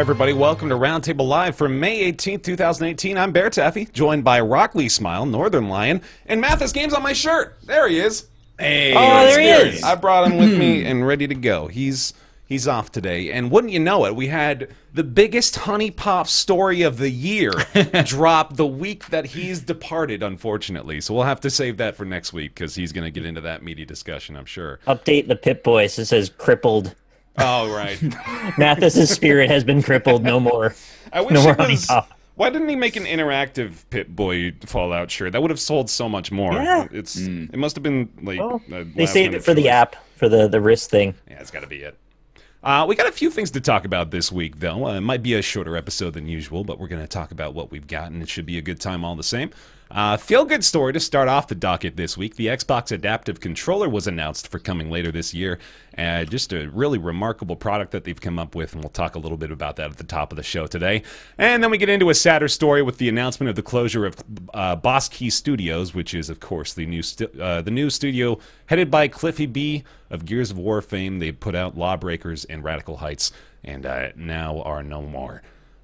everybody. Welcome to Roundtable Live for May 18th, 2018. I'm BaerTaffy, joined by Rockley Smile, Northern Lion, and Mathis Games on my shirt. There he is. Hey, oh, there he is. I brought him with me and ready to go. He's off today, and wouldn't you know it, we had the biggest honey pop story of the year drop the week that he's departed, unfortunately. So we'll have to save that for next week because he's going to get into that meaty discussion, I'm sure. Update the Pip Boy. It says crippled. Oh, right. Mathis's spirit has been crippled. No more. I wish no more it honey was. pop. Why didn't he make an interactive Pip-Boy Fallout shirt? That would have sold so much more. Yeah. It must have been like They saved it for the app, for the wrist thing. Yeah, it's got to be it. We got a few things to talk about this week, though. It might be a shorter episode than usual, but we're going to talk about what we've got, and it should be a good time all the same. Feel-good story to start off the docket this week. The Xbox Adaptive Controller was announced for coming later this year. Just a really remarkable product that they've come up with, and we'll talk a little bit about that at the top of the show today. And then we get into a sadder story with the announcement of the closure of Boss Key Studios, which is, of course, the new studio headed by Cliffy B of Gears of War fame. They put out Lawbreakers and Radical Heights, and now are no more.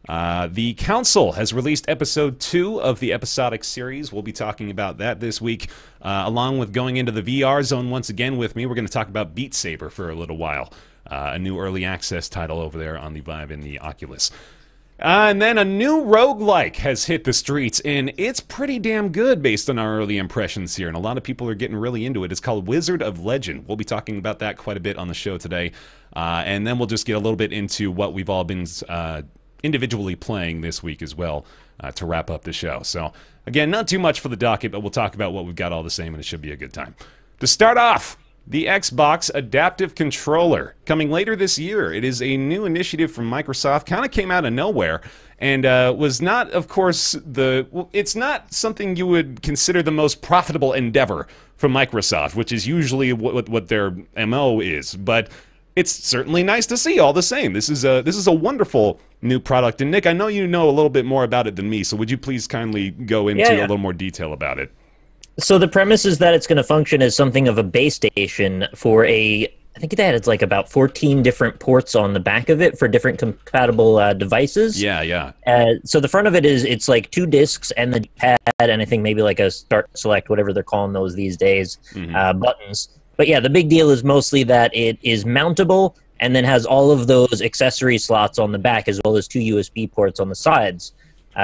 The Council has released episode 2 of the episodic series. We'll be talking about that this week, along with going into the VR zone once again with me. We're going to talk about Beat Saber for a little while, a new early access title over there on the Vive and the Oculus. And then a new roguelike has hit the streets, and it's pretty damn good based on our early impressions here, and a lot of people are getting really into it. It's called Wizard of Legend. We'll be talking about that quite a bit on the show today, and then we'll just get a little bit into what we've all been individually playing this week as well to wrap up the show. So, again, not too much for the docket, but we'll talk about what we've got all the same, and it should be a good time. To start off, the Xbox Adaptive Controller coming later this year. It is a new initiative from Microsoft, kind of came out of nowhere, and was not, of course, it's not something you would consider the most profitable endeavor from Microsoft, which is usually what their MO is, but it's certainly nice to see all the same. This is a wonderful new product. And Nick, I know you know a little bit more about it than me, so would you please kindly go into a little more detail about it? So the premise is that it's going to function as something of a base station for I think it's like about 14 different ports on the back of it for different compatible devices. Yeah. So the front of it it's like 2 discs and the pad, and I think maybe like a start select, whatever they're calling those these days, buttons. But yeah, the big deal is mostly that it is mountable and then has all of those accessory slots on the back as well as 2 USB ports on the sides.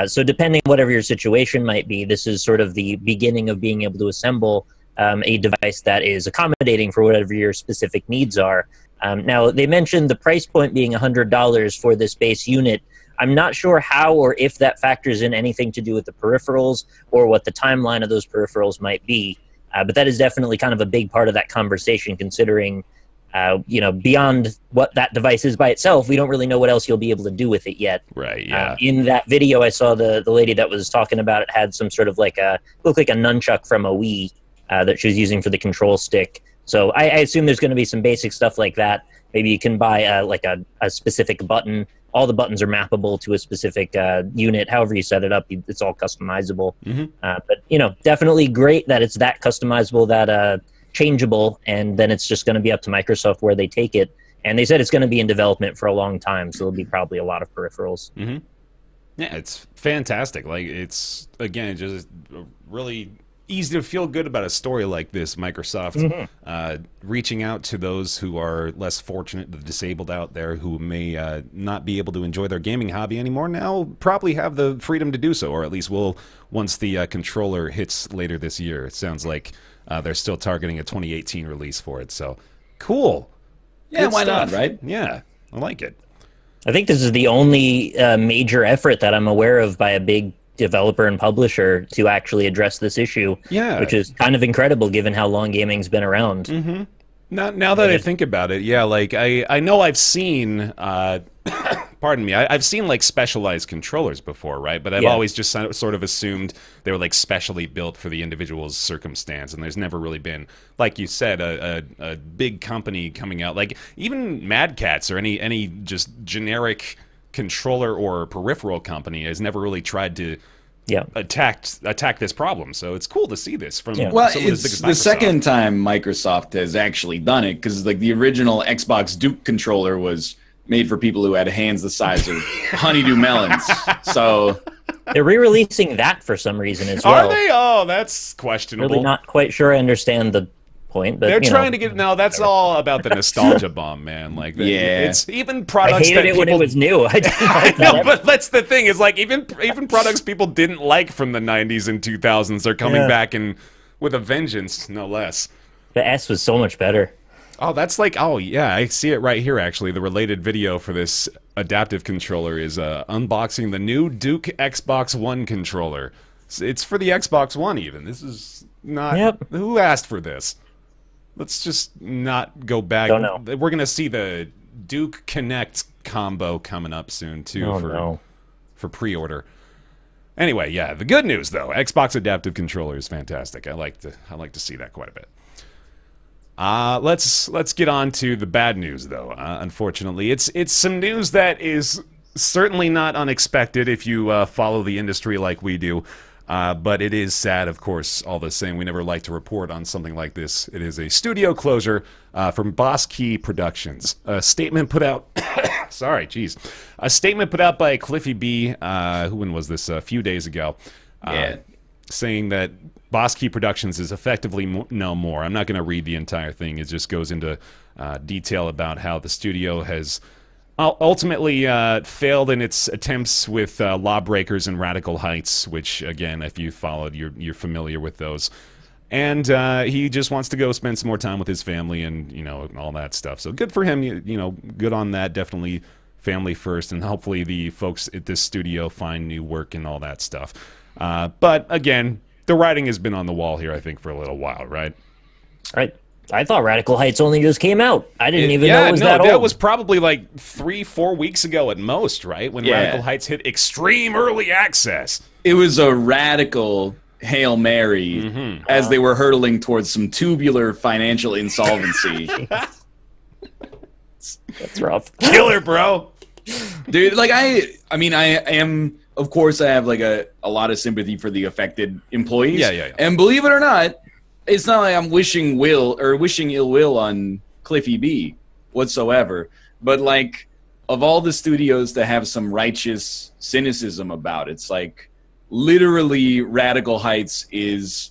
So depending on whatever your situation might be, this is sort of the beginning of being able to assemble a device that is accommodating for whatever your specific needs are. Now, they mentioned the price point being $100 for this base unit. I'm not sure how or if that factors in anything to do with the peripherals or what the timeline of those peripherals might be. But that is definitely kind of a big part of that conversation, considering, beyond what that device is by itself, we don't really know what else you'll be able to do with it yet. Right, yeah. In that video I saw, the lady that was talking about it had some sort of looked like a nunchuck from a Wii that she was using for the control stick. So I assume there's going to be some basic stuff like that. Maybe you can buy a specific button. All the buttons are mappable to a specific unit. However you set it up, it's all customizable. But, definitely great that it's that customizable, that changeable, and then it's just going to be up to Microsoft where they take it. And they said it's going to be in development for a long time, so there'll be probably a lot of peripherals. Yeah, it's fantastic. Like, it's, again, just really easy to feel good about a story like this. Microsoft reaching out to those who are less fortunate, the disabled out there who may not be able to enjoy their gaming hobby anymore, now probably have the freedom to do so, or at least will once the controller hits later this year. It sounds like they're still targeting a 2018 release for it, so cool. Yeah, Good why stuff. not, right? Yeah, I like it. I think this is the only major effort that I'm aware of by a big developer and publisher to actually address this issue, which is kind of incredible given how long gaming's been around. Now that I think about it, yeah, like I know I've seen, pardon me, I've seen like specialized controllers before, right? But I've always just sort of assumed they were like specially built for the individual's circumstance, and there's never really been, like you said, a big company coming out, like even Mad Catz or any just generic controller or peripheral company has never really tried to attack this problem. So it's cool to see this from well, someone it's as big as the Microsoft. second time Microsoft has actually done it, because like the original Xbox Duke controller was made for people who had hands the size of honeydew melons. So they're re-releasing that for some reason as well. Are they? Oh, that's questionable. Really not quite sure I understand the point, but they're trying to get. No, that's all about the nostalgia bomb, man. Like, it's even products. I hated it when it was new. I didn't like that. No, but that's the thing. Is like even products people didn't like from the '90s and 2000s are coming back and with a vengeance, no less. The S was so much better. Oh, that's like, oh yeah, I see it right here actually. The related video for this adaptive controller is unboxing the new Duke Xbox One controller. It's for the Xbox One even. This is not... Yep. Who asked for this? Let's just not go back. Don't know. We're going to see the Duke Connect combo coming up soon too for pre-order. Anyway, yeah, the good news though, Xbox adaptive controller is fantastic. I like to see that quite a bit. Let's get on to the bad news though. Unfortunately, it's some news that is certainly not unexpected if you follow the industry like we do. But it is sad, of course, all the same. We never like to report on something like this. It is a studio closure from Boss Key Productions. A statement put out... Sorry, jeez. A statement put out by Cliffy B, when was this? A few days ago. Saying that Boss Key Productions is effectively no more. I'm not going to read the entire thing. It just goes into detail about how the studio has... ultimately failed in its attempts with Lawbreakers and Radical Heights, which, again, if you followed, you're familiar with those. And he just wants to go spend some more time with his family and, you know, all that stuff. So good for him, you know, good on that. Definitely family first, and hopefully the folks at this studio find new work and all that stuff. But, again, the writing has been on the wall here, I think, for a little while, right? Right. I thought Radical Heights only just came out. I didn't even know it was that old. That was probably like 3-4 weeks ago at most, right? When Radical Heights hit extreme early access. It was a radical Hail Mary as they were hurtling towards some tubular financial insolvency. That's rough. Killer, bro. Dude, like I mean, I am, of course, I have like a lot of sympathy for the affected employees. Yeah. And believe it or not, it's not like I'm wishing ill will on Cliffy B whatsoever. But like, of all the studios to have some righteous cynicism about, it's like literally Radical Heights is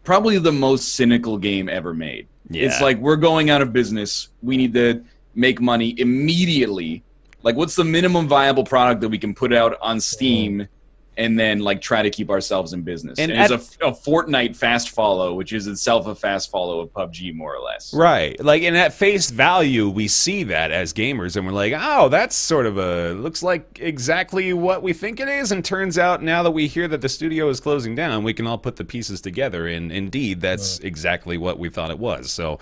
probably the most cynical game ever made. Yeah. It's like, we're going out of business. We need to make money immediately. Like, what's the minimum viable product that we can put out on Steam and then, like, try to keep ourselves in business? And it's a Fortnite fast follow, which is itself a fast follow of PUBG, more or less. Right. Like, and at face value, we see that as gamers, and we're like, oh, that's sort of looks like exactly what we think it is, and turns out now that we hear that the studio is closing down, we can all put the pieces together, and indeed, that's exactly what we thought it was. So...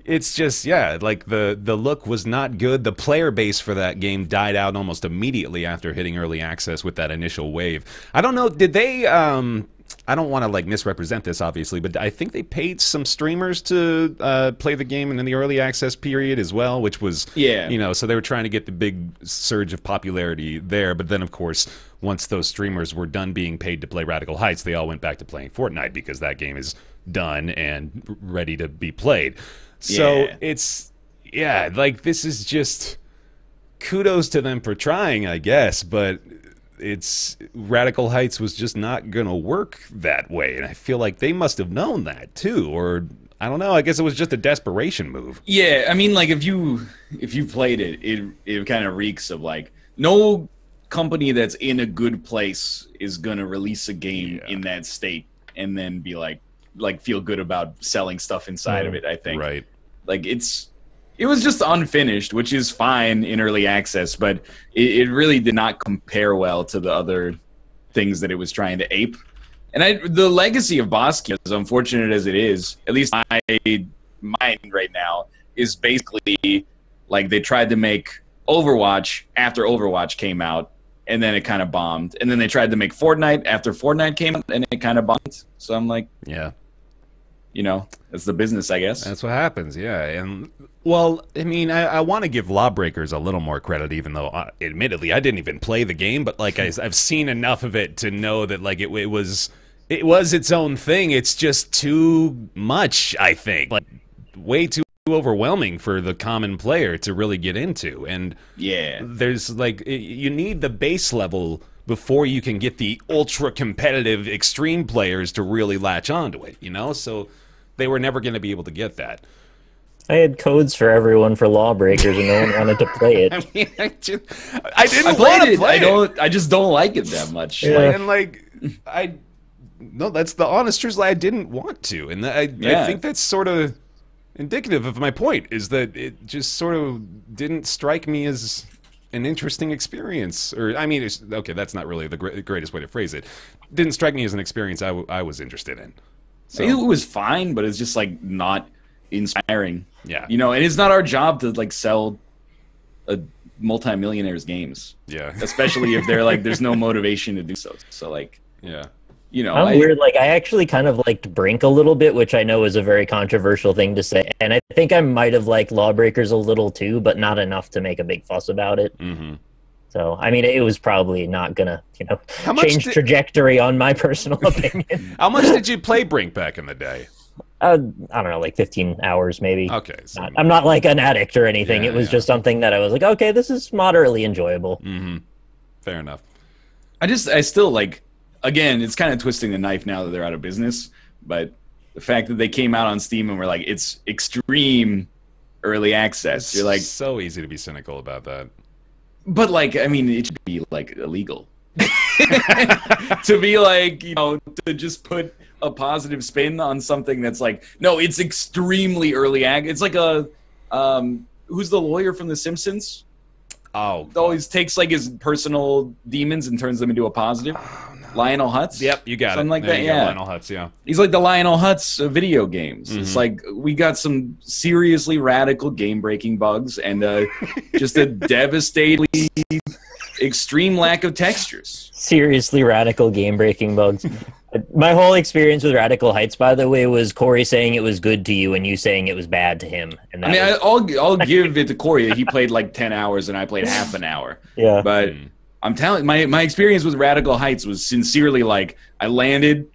it's just, yeah, like the look was not good. The player base for that game died out almost immediately after hitting early access with that initial wave. I don't know, did they, I don't want to like misrepresent this obviously, but I think they paid some streamers to play the game in the early access period as well, which was, you know, so they were trying to get the big surge of popularity there. But then, of course, once those streamers were done being paid to play Radical Heights, they all went back to playing Fortnite because that game is done and ready to be played. So it's, like, this is just kudos to them for trying, I guess, but it's Radical Heights was just not going to work that way, and I feel like they must have known that too, or I don't know, I guess it was just a desperation move. Yeah, I mean, like, if you played it, it kind of reeks of, like, no company that's in a good place is going to release a game in that state and then be like feel good about selling stuff inside of it, I think. Right. Like, it was just unfinished, which is fine in early access, but it really did not compare well to the other things that it was trying to ape. And the legacy of Boss Key, as unfortunate as it is, at least my mind right now, is basically like they tried to make Overwatch after Overwatch came out, and then it kind of bombed. And then they tried to make Fortnite after Fortnite came out, and it kind of bombed. So I'm like, yeah. You know, that's the business, I guess. That's what happens, yeah. And, well, I mean, I want to give Lawbreakers a little more credit, even though, admittedly, I didn't even play the game, but, like, I've seen enough of it to know that, like, it was its own thing. It's just too much, I think. Like, way too overwhelming for the common player to really get into. And Yeah. there's like, you need the base level before you can get the ultra competitive extreme players to really latch onto it, you know? So they were never going to be able to get that. I had codes for everyone for Lawbreakers, and no one wanted to play it. I mean, I didn't I want played to it. play it. I just don't like it that much. Yeah. Like, And like, no, that's the honest truth. I didn't want to, and I think that's sort of indicative of my point. Is that it just sort of didn't strike me as an interesting experience, or I mean, okay, that's not really the greatest way to phrase it. Didn't strike me as an experience I was interested in. So it was fine, but it's just like not inspiring. Yeah. You know, and it's not our job to like sell a multimillionaires games. Yeah. Especially if they're like there's no motivation to do so. So like, Yeah. you know, I'm weird. Like, I actually kind of liked Brink a little bit, which I know is a very controversial thing to say. And I think I might have liked Lawbreakers a little too, but not enough to make a big fuss about it. Mm-hmm. So, I mean, it was probably not going to, you know, much change trajectory on my personal opinion. How much did you play Brink back in the day? I don't know, like 15 hours maybe. Okay. So, I'm not like an addict or anything. Yeah, It was just something that I was like, okay, this is moderately enjoyable. mm-hmm. Fair enough. I still like, again, it's kind of twisting the knife now that they're out of business, but the fact that they came out on Steam and were like, it's extreme early access. You're like, so easy to be cynical about that. but like, I mean, it should be like illegal to be like, you know, to just put a positive spin on something that's like, no, it's extremely early It's like a, who's the lawyer from The Simpsons? Oh, Always takes like his personal demons and turns them into a positive. Lionel Hutz? Yep, you got Something it. like There that, you go, yeah. Lionel Hutz, yeah. He's like the Lionel Hutz of video games. Mm-hmm. It's like we got some seriously radical game-breaking bugs and just a devastatingly extreme lack of textures. Seriously radical game-breaking bugs. My whole experience with Radical Heights, by the way, was Corey saying it was good to you and you saying it was bad to him. And I mean, I'll give it to Corey that he played like 10 hours and I played half an hour. Yeah. But I'm telling my experience with Radical Heights was sincerely like I landed,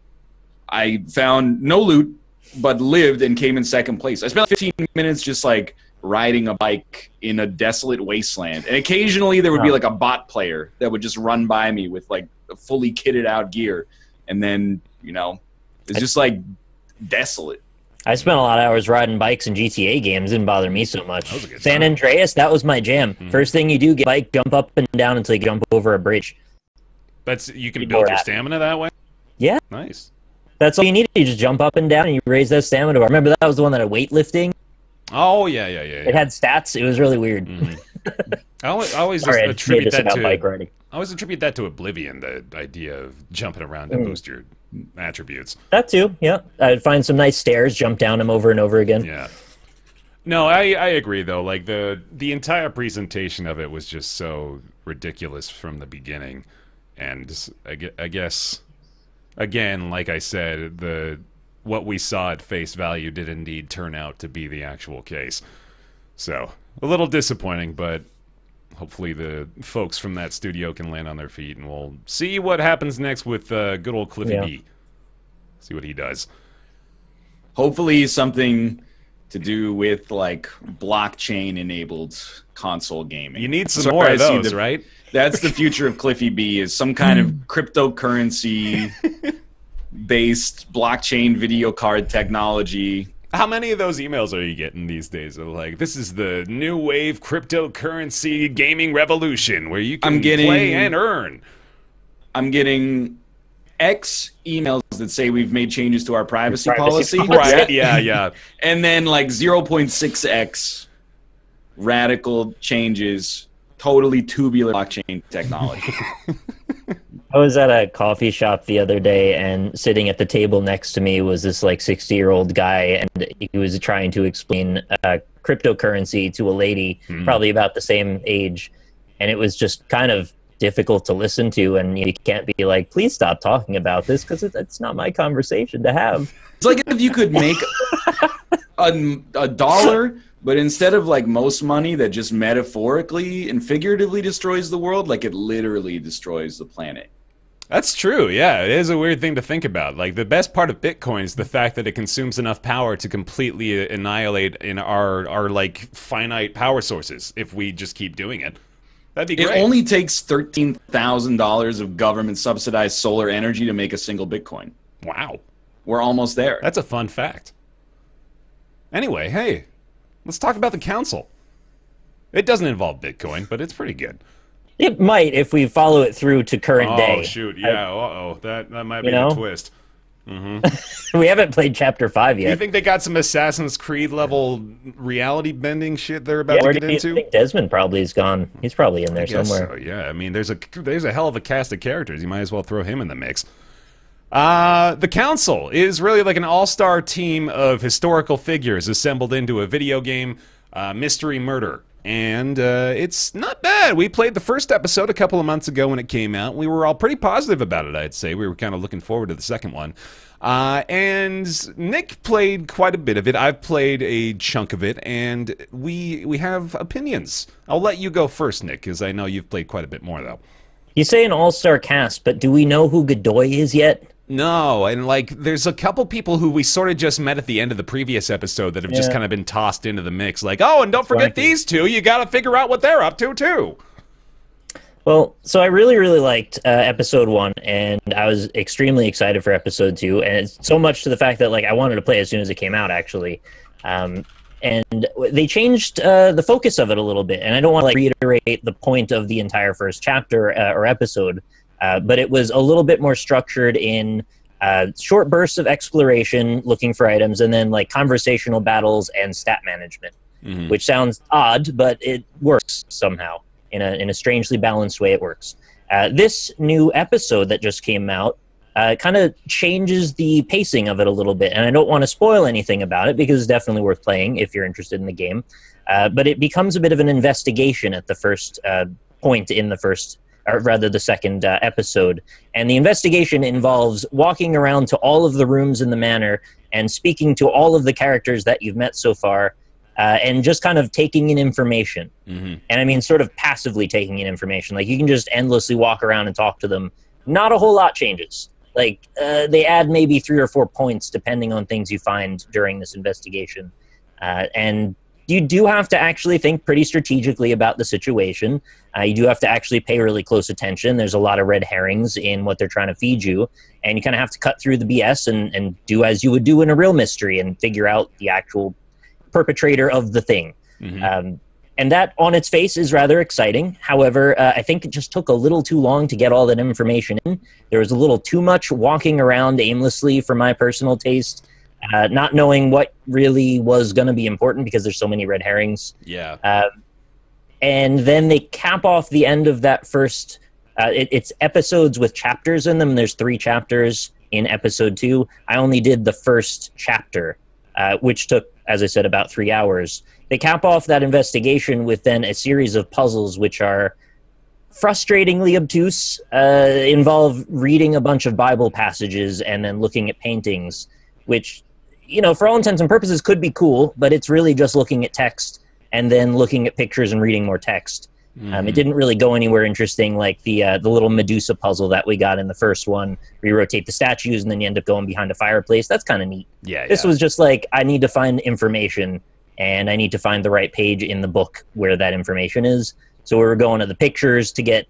I found no loot, but lived and came in second place. I spent 15 minutes just like riding a bike in a desolate wasteland. And occasionally there would be like a bot player that would just run by me with like fully kitted out gear. And then, you know, it's just like desolate. I spent a lot of hours riding bikes in GTA games. Didn't bother me so much. was a good San time. Andreas, that was my jam. First thing you do, get a bike, jump up and down until you jump over a bridge. You can People build are your happy. stamina that way? Yeah. Nice. That's all you need. You just jump up and down and you raise that stamina bar. Remember that was the one that had weightlifting? Oh, yeah. It had stats. It was really weird. I always Sorry, I made attribute this that about to bike riding. I always attribute that to Oblivion, the idea of jumping around to boost your attributes. That too, yeah. I'd find some nice stairs, jump down them over and over again. Yeah. No, I agree though. Like the entire presentation of it was just so ridiculous from the beginning, and I guess again, like I said, what we saw at face value did indeed turn out to be the actual case. So a little disappointing, but hopefully the folks from that studio can land on their feet, and we'll see what happens next with good old Cliffy B. See what he does. Hopefully something to do with like blockchain-enabled console gaming. You need some So more I of see those, right? That's the future of Cliffy B, is some kind of cryptocurrency based blockchain video card technology. How many of those emails are you getting these days? Of like, this is the new wave cryptocurrency gaming revolution where you can play and earn. I'm getting X emails that say we've made changes to our privacy policy. Right, yeah. And then like 0.6x radical changes, totally tubular blockchain technology. I was at a coffee shop the other day, and sitting at the table next to me was this like 60-year-old guy, and he was trying to explain cryptocurrency to a lady probably about the same age, and it was just kind of difficult to listen to, and you can't be like, please stop talking about this because it's not my conversation to have. It's like if you could make a dollar, but instead of like most money that just metaphorically and figuratively destroys the world, like it literally destroys the planet. That's true, yeah. It is a weird thing to think about. Like, the best part of Bitcoin is the fact that it consumes enough power to completely annihilate in our like, finite power sources if we just keep doing it. That'd be great. It only takes $13,000 of government-subsidized solar energy to make a single Bitcoin. Wow. We're almost there. That's a fun fact. Anyway, hey, let's talk about the council. It doesn't involve Bitcoin, but it's pretty good. It might if we follow it through to current day. Oh, shoot. Yeah, that might be a twist. We haven't played Chapter 5 yet. Do you think they got some Assassin's Creed level reality bending shit they're about to get into? I think Desmond probably is gone. He's probably in there somewhere. So, yeah. I mean, there's a hell of a cast of characters. You might as well throw him in the mix. The Council is really like an all-star team of historical figures assembled into a video game, Mystery Murder. And it's not bad. We played the first episode a couple of months ago when it came out. We were all pretty positive about it, I'd say. We were kind of looking forward to the second one. And Nick played quite a bit of it. I've played a chunk of it, and we have opinions. I'll let you go first, Nick, because I know you've played quite a bit more, though. You say an all-star cast, but do we know who Godoy is yet? No, and like there's a couple people who we sort of just met at the end of the previous episode that have just kind of been tossed into the mix. Like, oh, and don't forget these two. You got to figure out what they're up to, too. Well, so I really, really liked episode 1, and I was extremely excited for episode 2, and it's so much to the fact that like I wanted to play as soon as it came out, actually. And they changed the focus of it a little bit, and I don't want to like reiterate the point of the entire first chapter or episode, but it was a little bit more structured in short bursts of exploration, looking for items, and then like conversational battles and stat management, which sounds odd, but it works somehow. In a strangely balanced way, it works. This new episode that just came out kind of changes the pacing of it a little bit, and I don't want to spoil anything about it because it's definitely worth playing if you're interested in the game. But it becomes a bit of an investigation at the first point in the first, or rather the second episode. And the investigation involves walking around to all of the rooms in the manor and speaking to all of the characters that you've met so far, and just kind of taking in information. And I mean sort of passively taking in information. Like you can just endlessly walk around and talk to them. Not a whole lot changes. Like they add maybe 3 or 4 points depending on things you find during this investigation. And you do have to actually think pretty strategically about the situation. You do have to actually pay really close attention. There's a lot of red herrings in what they're trying to feed you. And you kind of have to cut through the BS and do as you would do in a real mystery and figure out the actual perpetrator of the thing. And that on its face is rather exciting. However, I think it just took a little too long to get all that information in. There was a little too much walking around aimlessly for my personal taste, not knowing what really was going to be important because there's so many red herrings. And then they cap off the end of that first... it's episodes with chapters in them. There's 3 chapters in episode 2. I only did the first chapter, which took, as I said, about 3 hours. They cap off that investigation with then a series of puzzles which are frustratingly obtuse, involve reading a bunch of Bible passages and then looking at paintings, which, you know, for all intents and purposes could be cool, but it's really just looking at text and then looking at pictures and reading more text. It didn't really go anywhere interesting like the little Medusa puzzle that we got in the first one, where you rotate the statues and then you end up going behind a fireplace. That's kind of neat. This was just like, I need to find information, and I need to find the right page in the book where that information is. So we were going to the pictures to get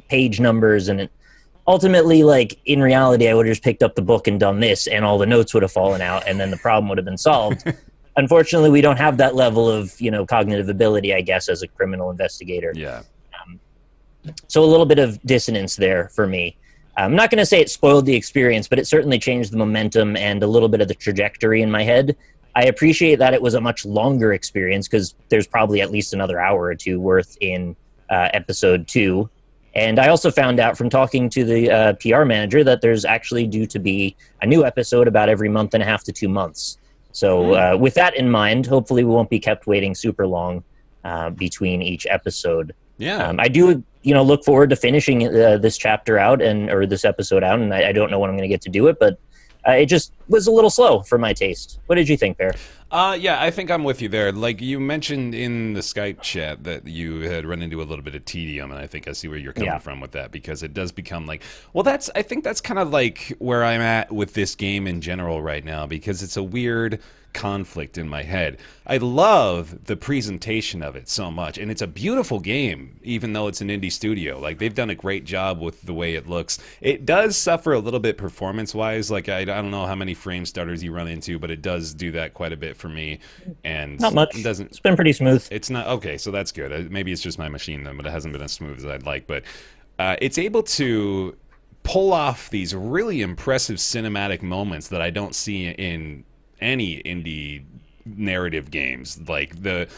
page numbers, and ultimately, like, in reality, I would have just picked up the book and done this, and all the notes would have fallen out, and then the problem would have been solved. Unfortunately, we don't have that level of, you know, cognitive ability, I guess, as a criminal investigator. So a little bit of dissonance there for me. I'm not going to say it spoiled the experience, but it certainly changed the momentum and a little bit of the trajectory in my head. I appreciate that it was a much longer experience because there's probably at least another hour or 2 worth in episode 2. And I also found out from talking to the PR manager that there's actually due to be a new episode about every month and a half to 2 months. So with that in mind, hopefully we won't be kept waiting super long between each episode. I do, you know, look forward to finishing this chapter out or this episode out, and I don't know when I'm going to get to do it, but It just was a little slow for my taste. What did you think, Bear? Yeah, I think I'm with you there. Like you mentioned in the Skype chat that you had run into a little bit of tedium, and I think I see where you're coming from with that, because it does become like, well, I think that's kind of like where I'm at with this game in general right now, because it's a weird conflict in my head. I love the presentation of it so much, and it's a beautiful game, even though it's an indie studio. Like, they've done a great job with the way it looks. It does suffer a little bit performance-wise. Like, I don't know how many frame stutters you run into, but it does do that quite a bit for me. And not much. It doesn't. It's been pretty smooth. It's not okay, so that's good. Maybe it's just my machine then, but it hasn't been as smooth as I'd like. But it's able to pull off these really impressive cinematic moments that I don't see in any indie narrative games. Like the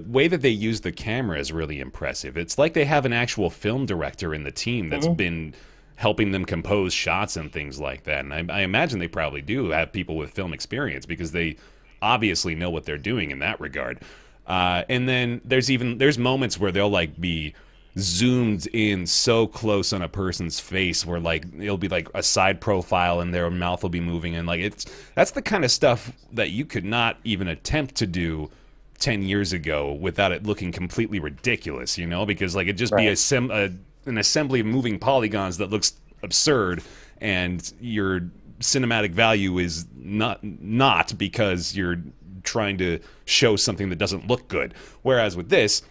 way that they use the camera is really impressive. It's like they have an actual film director in the team that's been helping them compose shots and things like that. And I imagine they probably do have people with film experience, because they obviously know what they're doing in that regard. And then there's moments where they'll like be zoomed in so close on a person's face where like it'll be like a side profile and their mouth will be moving, and like that's the kind of stuff that you could not even attempt to do 10 years ago without it looking completely ridiculous, you know, because like it'd just be an assembly of moving polygons that looks absurd, and your cinematic value is not because you're trying to show something that doesn't look good. Whereas with this,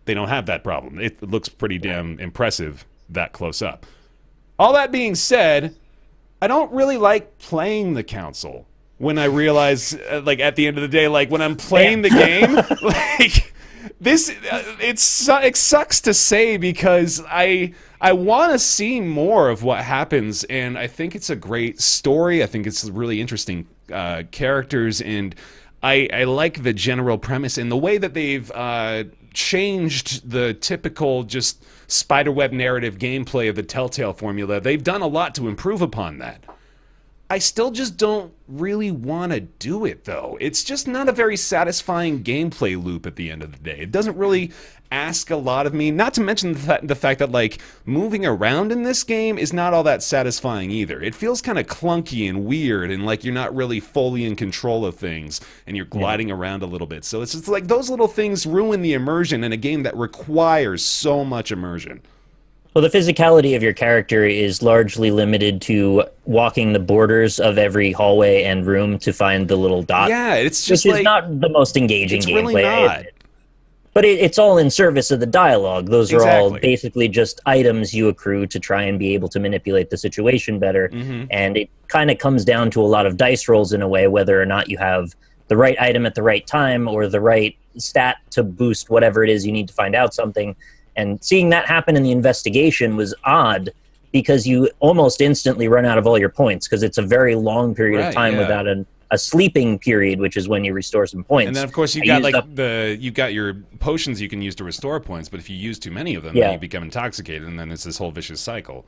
they don't have that problem. It looks pretty damn impressive that close up. All that being said, I don't really like playing the console when I realize, like, at the end of the day, like, when I'm playing the game, like, this, it sucks to say, because I want to see more of what happens, and I think it's a great story. I think it's really interesting characters, and I like the general premise and the way that they've changed the typical just spiderweb narrative gameplay of the Telltale formula. They've done a lot to improve upon that. I still just don't really want to do it, though. It's just not a very satisfying gameplay loop at the end of the day. It doesn't really ask a lot of me, not to mention the fact that, like, moving around in this game is not all that satisfying either. It feels kind of clunky and weird, and like you're not really fully in control of things, and you're gliding around a little bit. So it's just like those little things ruin the immersion in a game that requires so much immersion. Well, the physicality of your character is largely limited to walking the borders of every hallway and room to find the little dot. Yeah, it's just which like, is not the most engaging it's gameplay. really not. But it's all in service of the dialogue. Those are all Exactly. basically just items you accrue to try and be able to manipulate the situation better. And it kind of comes down to a lot of dice rolls in a way, whether or not you have the right item at the right time or the right stat to boost whatever it is you need to find out something. And seeing that happen in the investigation was odd, because you almost instantly run out of all your points, because it's a very long period of time without a sleeping period, which is when you restore some points. And then, of course, you got your potions you can use to restore points, but if you use too many of them, then you become intoxicated, and then it's this whole vicious cycle.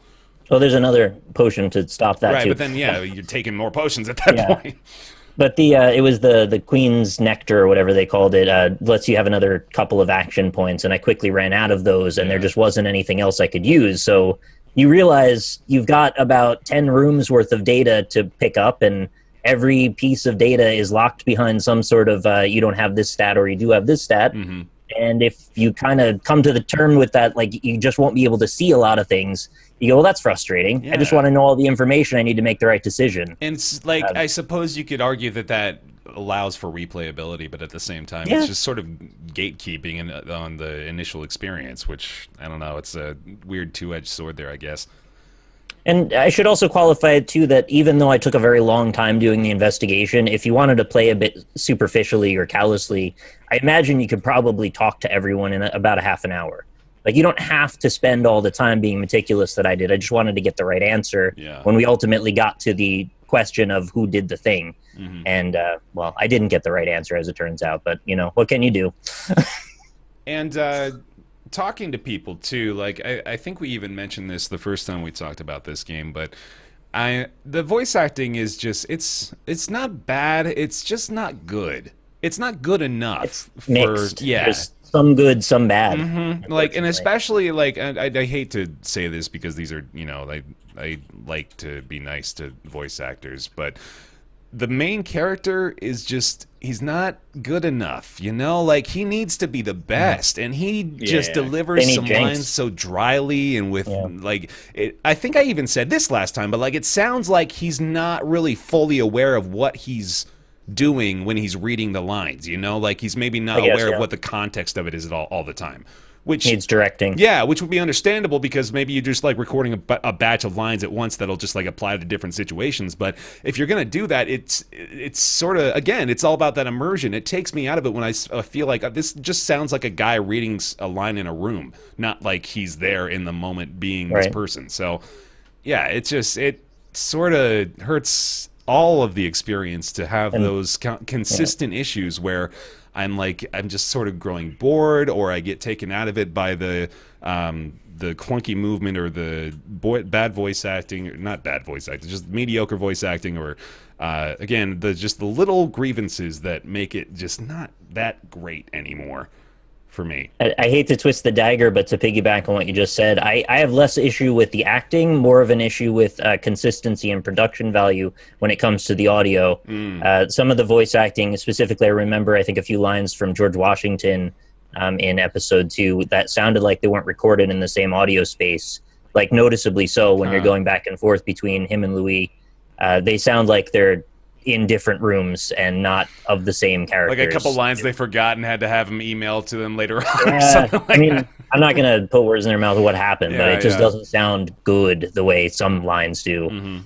Well, there's another potion to stop that too. Right, but then you're taking more potions at that point. But it was the Queen's Nectar, or whatever they called it, lets you have another couple of action points, and I quickly ran out of those, and there just wasn't anything else I could use. So you realize you've got about 10 rooms worth of data to pick up, and every piece of data is locked behind some sort of you don't have this stat or you do have this stat. And if you kind of come to the term with that, like, you just won't be able to see a lot of things, you go, well, that's frustrating. I just want to know all the information I need to make the right decision. And it's like, I suppose you could argue that allows for replayability, but at the same time, it's just sort of gatekeeping on the initial experience, which, I don't know, it's a weird two-edged sword there, I guess. And I should also qualify it, too, that even though I took a very long time doing the investigation, if you wanted to play a bit superficially or callously, I imagine you could probably talk to everyone in about a half an hour. Like, you don't have to spend all the time being meticulous that I did. I just wanted to get the right answer when we ultimately got to the question of who did the thing. And, well, I didn't get the right answer, as it turns out. But, you know, what can you do? And talking to people, too, like, I think we even mentioned this the first time we talked about this game, but the voice acting is just, it's not bad, it's just not good. It's not good enough. It's mixed. Yeah. There's some good, some bad. Like, and especially, like, I hate to say this because these are, you know, like, I like to be nice to voice actors, but the main character is just, he's not good enough, you know? Like, he needs to be the best, and he just delivers some lines so dryly and with, like, I think I even said this last time, but, like, it sounds like he's not really fully aware of what he's doing when he's reading the lines, you know? Like, he's maybe not aware of what the context of it is at all the time. Which needs directing. Yeah, which would be understandable because maybe you're just like recording a batch of lines at once that'll just like apply to different situations. But if you're gonna do that, it's sort of, again, it's all about that immersion. It takes me out of it when I feel like this just sounds like a guy reading a line in a room, not like he's there in the moment being this person. So yeah, it sort of hurts all of the experience to have those consistent issues where I'm just sort of growing bored, or I get taken out of it by the clunky movement or the bad voice acting, not bad voice acting, just mediocre voice acting, or again, just the little grievances that make it just not that great anymore for me. I hate to twist the dagger, but to piggyback on what you just said, I have less issue with the acting, more of an issue with consistency and production value when it comes to the audio. Some of the voice acting, specifically, I remember, I think, a few lines from George Washington in episode 2 that sounded like they weren't recorded in the same audio space, like noticeably so when you're going back and forth between him and Louis. They sound like they're in different rooms and not of the same characters. Like a couple lines they forgot and had to have him email to them later on or something like that. I'm not going to put words in their mouth of what happened, but it just doesn't sound good the way some lines do.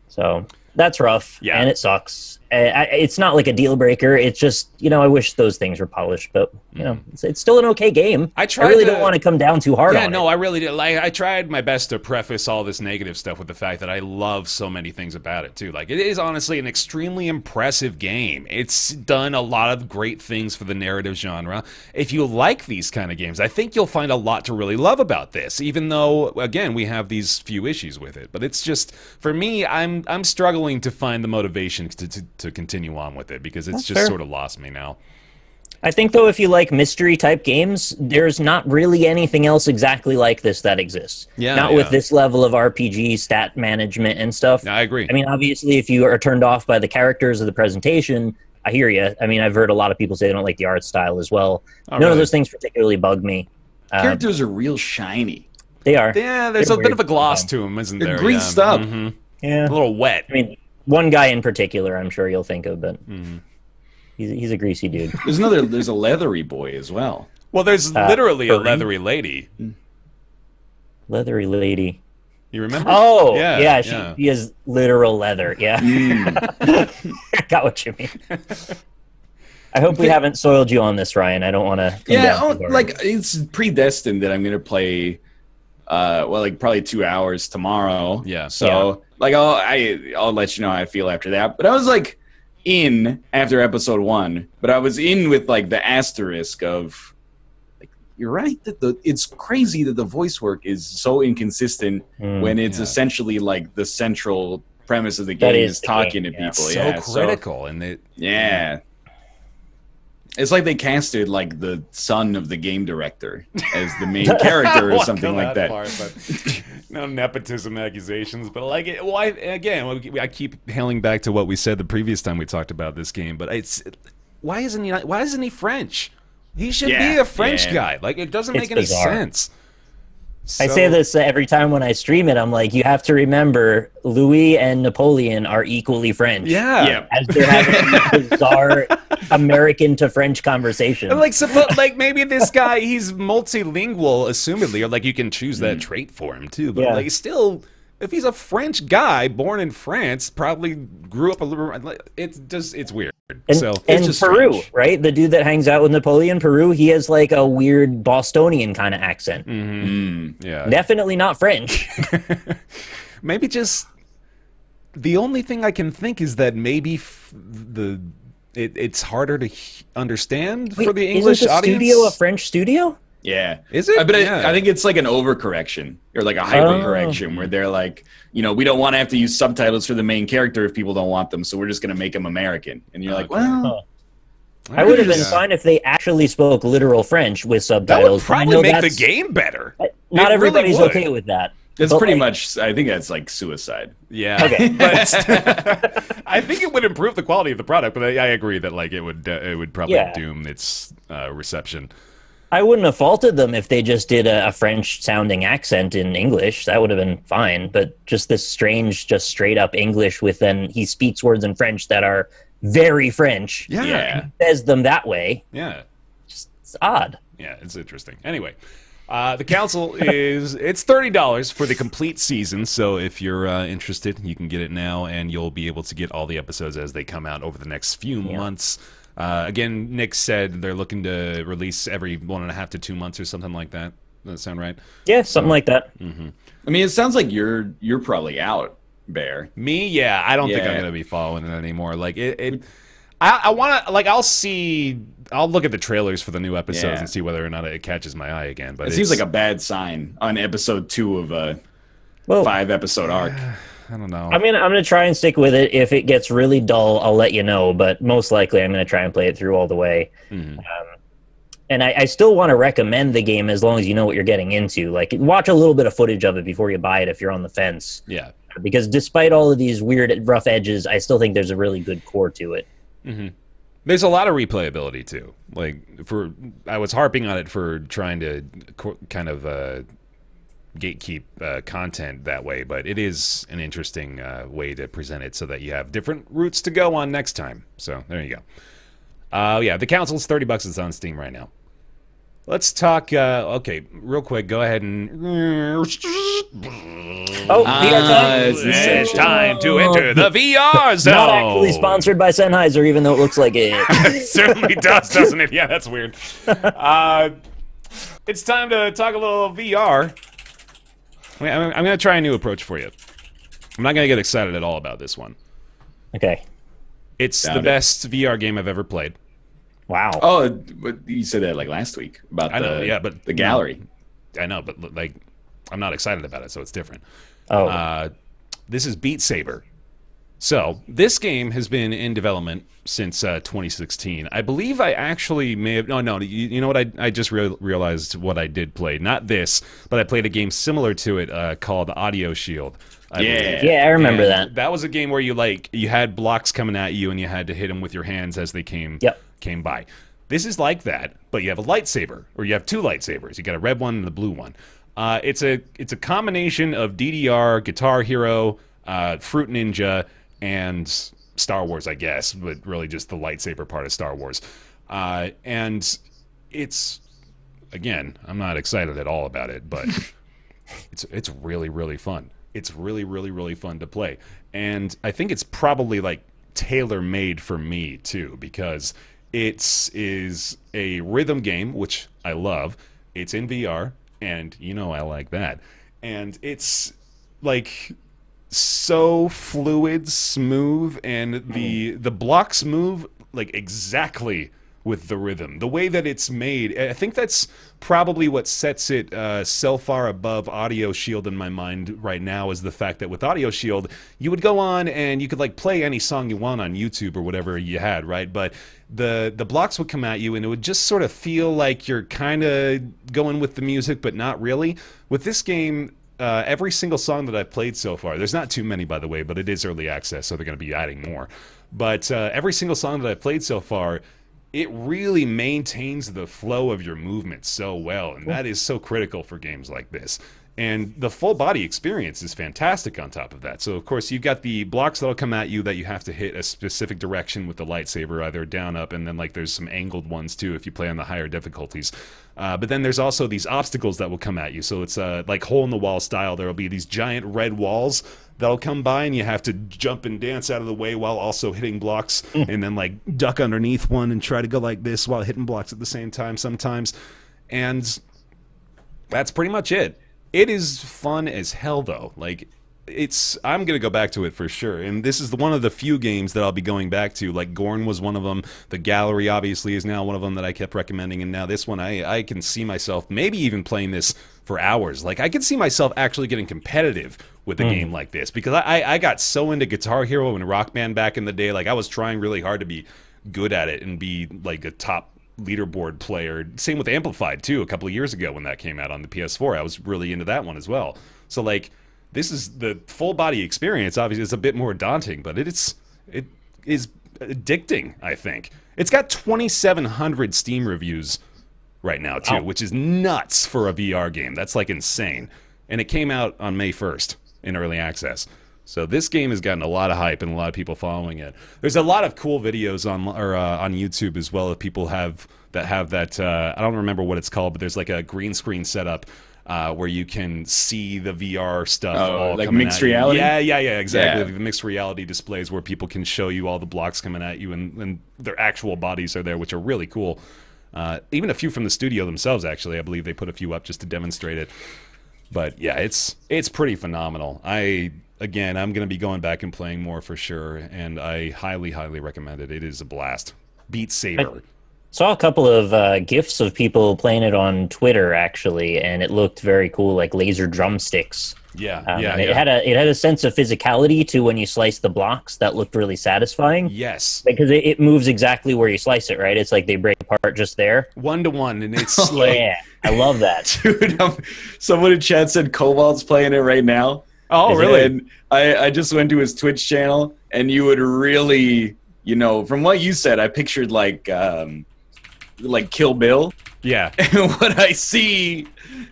So that's rough, and it sucks. It's not like a deal breaker. It's just, I wish those things were polished, but it's still an okay game. I really don't want to come down too hard on it. No, I really did. Like, I tried my best to preface all this negative stuff with the fact that I love so many things about it too. Like, it is honestly an extremely impressive game. It's done a lot of great things for the narrative genre. If you like these kind of games, I think you'll find a lot to really love about this, even though, again, we have these few issues with it. But it's just, for me, I'm struggling to find the motivation to continue on with it because it's just sort of lost me now. I think, though, if you like mystery-type games, there's not really anything else exactly like this that exists. Not with this level of RPG, stat management, and stuff. I agree. I mean, obviously, if you are turned off by the characters or the presentation, I hear you. I mean, I've heard a lot of people say they don't like the art style as well. None of those things particularly bug me. Characters are real shiny. They are. Yeah, there's a bit of a gloss to them, isn't there? They're greased up. Yeah. A little wet. I mean, one guy in particular, I'm sure you'll think of, but he's a greasy dude. There's a leathery boy as well. Well, there's literally a leathery lady. Leathery lady. You remember? Oh, yeah, she is literal leather. Yeah. Got what you mean. I hope we haven't soiled you on this, Ryan. I don't want to. Like, it's predestined that I'm going to play, probably 2 hours tomorrow. Yeah. So, I'll let you know how I feel after that. But I was in after episode 1, but I was in with the asterisk of, you're right that it's crazy that the voice work is so inconsistent when it's essentially the central premise of the game is talking to people. It's so critical, and it's like they casted the son of the game director as the main character or something like that. But no nepotism accusations, but I keep hailing back to what we said the previous time we talked about this game. But why isn't he French? He should be a French guy. It doesn't make any sense. I say this every time when I stream it. I'm like, you have to remember, Louis and Napoleon are equally French. Yeah. As they're having bizarre American to French conversation. Maybe this guy, he's multilingual, assumedly, or you can choose that trait for him too. But still, if he's a French guy born in France, probably grew up a little. It's weird. And just Peru, strange. right? The dude that hangs out with Napoleon, Peru, he has a weird Bostonian kind of accent. Yeah, definitely not French. Maybe just the only thing I can think is that maybe it's harder to understand for the English isn't the audience. Studio a French studio? Yeah. Is it? But I think it's an overcorrection or a hypercorrection where they're we don't want to have to use subtitles for the main character if people don't want them, so we're just going to make them American. And you're I would have been fine if they actually spoke literal French with subtitles. That would probably make the game better. Not everybody's okay with that. That's But, pretty like- much. I think that's like suicide. Yeah, Okay. but I think it would improve the quality of the product. But I agree that like it would probably Yeah. doom its reception. I wouldn't have faulted them if they just did a French-sounding accent in English. That would have been fine. But just this strange, just straight-up English with then he speaks words in French that are very French. Yeah, Yeah. Says them that way. yeah. It's odd. Yeah, it's interesting. Anyway, the council it's $30 for the complete season. So if you're interested, you can get it now, and you'll be able to get all the episodes as they come out over the next few months. Again, Nick said they're looking to release every 1.5 to 2 months or something like that. Does that sound right? Yeah, something like that. I mean, it sounds like you're probably out, Bear. Me, yeah, I don't think I'm Yeah. gonna be following it anymore. Like I want to like I'll look at the trailers for the new episodes Yeah. and see whether or not it catches my eye again. But It seems like a bad sign on episode 2 of a Well, 5-episode arc. I don't know. I'm gonna try and stick with it. If it gets really dull, I'll let you know. But most likely, I'm gonna try and play it through all the way. And I still want to recommend the game as long as you know what you're getting into. Like, watch a little bit of footage of it before you buy it if you're on the fence. Yeah. Because despite all of these weird, rough edges, I still think there's a really good core to it. There's a lot of replayability too. Like I was harping on it for trying to kind of gatekeep content that way, but it is an interesting way to present it so that you have different routes to go on next time. So there you go. Yeah, the council's $30. It's on Steam right now. Let's talk. Okay, real quick. Go ahead and. Oh, VR time. It's time to enter the VR zone. Not actually sponsored by Sennheiser, even though it looks like it. It certainly does, doesn't it? Yeah, that's weird. It's time to talk a little VR. I'm going to try a new approach for you. I'm not going to get excited at all about this one. Okay. It's Doubt the it. best VR game I've ever played. Wow. Oh, but you said that like last week about I know, yeah, but the gallery. I know, but like, I'm not excited about it, so it's different. Oh. This is Beat Saber. So this game has been in development since 2016. I believe I actually may have. No. You know what? I just realized what I did play. Not this, but I played a game similar to it called Audio Shield. I believe. Yeah, I remember And that. That was a game where you had blocks coming at you and you had to hit them with your hands as they came by. This is like that, but you have a lightsaber, or you have two lightsabers. You got a red one and a blue one. It's a combination of DDR, Guitar Hero, Fruit Ninja, and Star Wars, I guess, but really just the lightsaber part of Star Wars. And it's, again, I'm not excited at all about it, but it's really, really fun. It's really, really, really fun to play. And I think it's probably like tailor-made for me too, because it is a rhythm game, which I love. It's in VR, and you know I like that. And it's like so fluid, smooth, and the blocks move like exactly with the rhythm. The way that it's made, I think that's probably what sets it so far above Audio Shield in my mind right now, is the fact that with Audio Shield, you would go on and you could like play any song you want on YouTube or whatever you had, right? But the blocks would come at you and it would just sort of feel like you're kind of going with the music, but not really. With this game, every single song that I've played so far, there's not too many, by the way, but it is early access, so they're going to be adding more. But every single song that I've played so far, it really maintains the flow of your movement so well, and that is so critical for games like this. And the full body experience is fantastic on top of that. So, of course, you've got the blocks that'll come at you that you have to hit a specific direction with the lightsaber, either down, up, and then like there's some angled ones too if you play on the higher difficulties. But then there's also these obstacles that will come at you. So it's like hole-in-the-wall style. There will be these giant red walls that'll come by, and you have to jump and dance out of the way while also hitting blocks, and then like duck underneath one and try to go like this while hitting blocks at the same time sometimes. And that's pretty much it. It is fun as hell, though. Like, I'm going to go back to it for sure. And this is one of the few games that I'll be going back to. Like, Gorn was one of them. The Gallery, obviously, is now one of them that I kept recommending. And now this one, I can see myself maybe even playing this for hours. Like, I can see myself actually getting competitive with a game like this. Because I got so into Guitar Hero and Rock Band back in the day. Like, I was trying really hard to be good at it and be, like, a top leaderboard player. Same with Amplified too, a couple of years ago when that came out on the PS4. I was really into that one as well. So like, this is the full body experience. Obviously, it's a bit more daunting, but it is addicting, I think. It's got 2,700 Steam reviews right now, too, which is nuts for a VR game. That's, like, insane. And it came out on May 1st in early access. So this game has gotten a lot of hype and a lot of people following it. There's a lot of cool videos on YouTube as well that people have that I don't remember what it's called, but there's, like, a green screen setup where you can see the VR stuff all like coming mixed at you. reality? Yeah, exactly. Yeah. The mixed reality displays where people can show you all the blocks coming at you and their actual bodies are there, which are really cool. Even a few from the studio themselves, actually. I believe they put a few up just to demonstrate it. But yeah, it's pretty phenomenal. I'm going to be going back and playing more for sure, and I highly, highly recommend it. It is a blast. Beat Saber. Saw a couple of GIFs of people playing it on Twitter, actually, and it looked very cool, like laser drumsticks. It had a sense of physicality to when you slice the blocks that looked really satisfying. Yes, because it moves exactly where you slice it. Right, it's like they break apart just there, 1-to-1, and it's like yeah, I love that, dude. Someone in chat said Cobalt's playing it right now. Oh, really? And I just went to his Twitch channel, and you would really, from what you said, I pictured like Kill Bill. Yeah. And what I see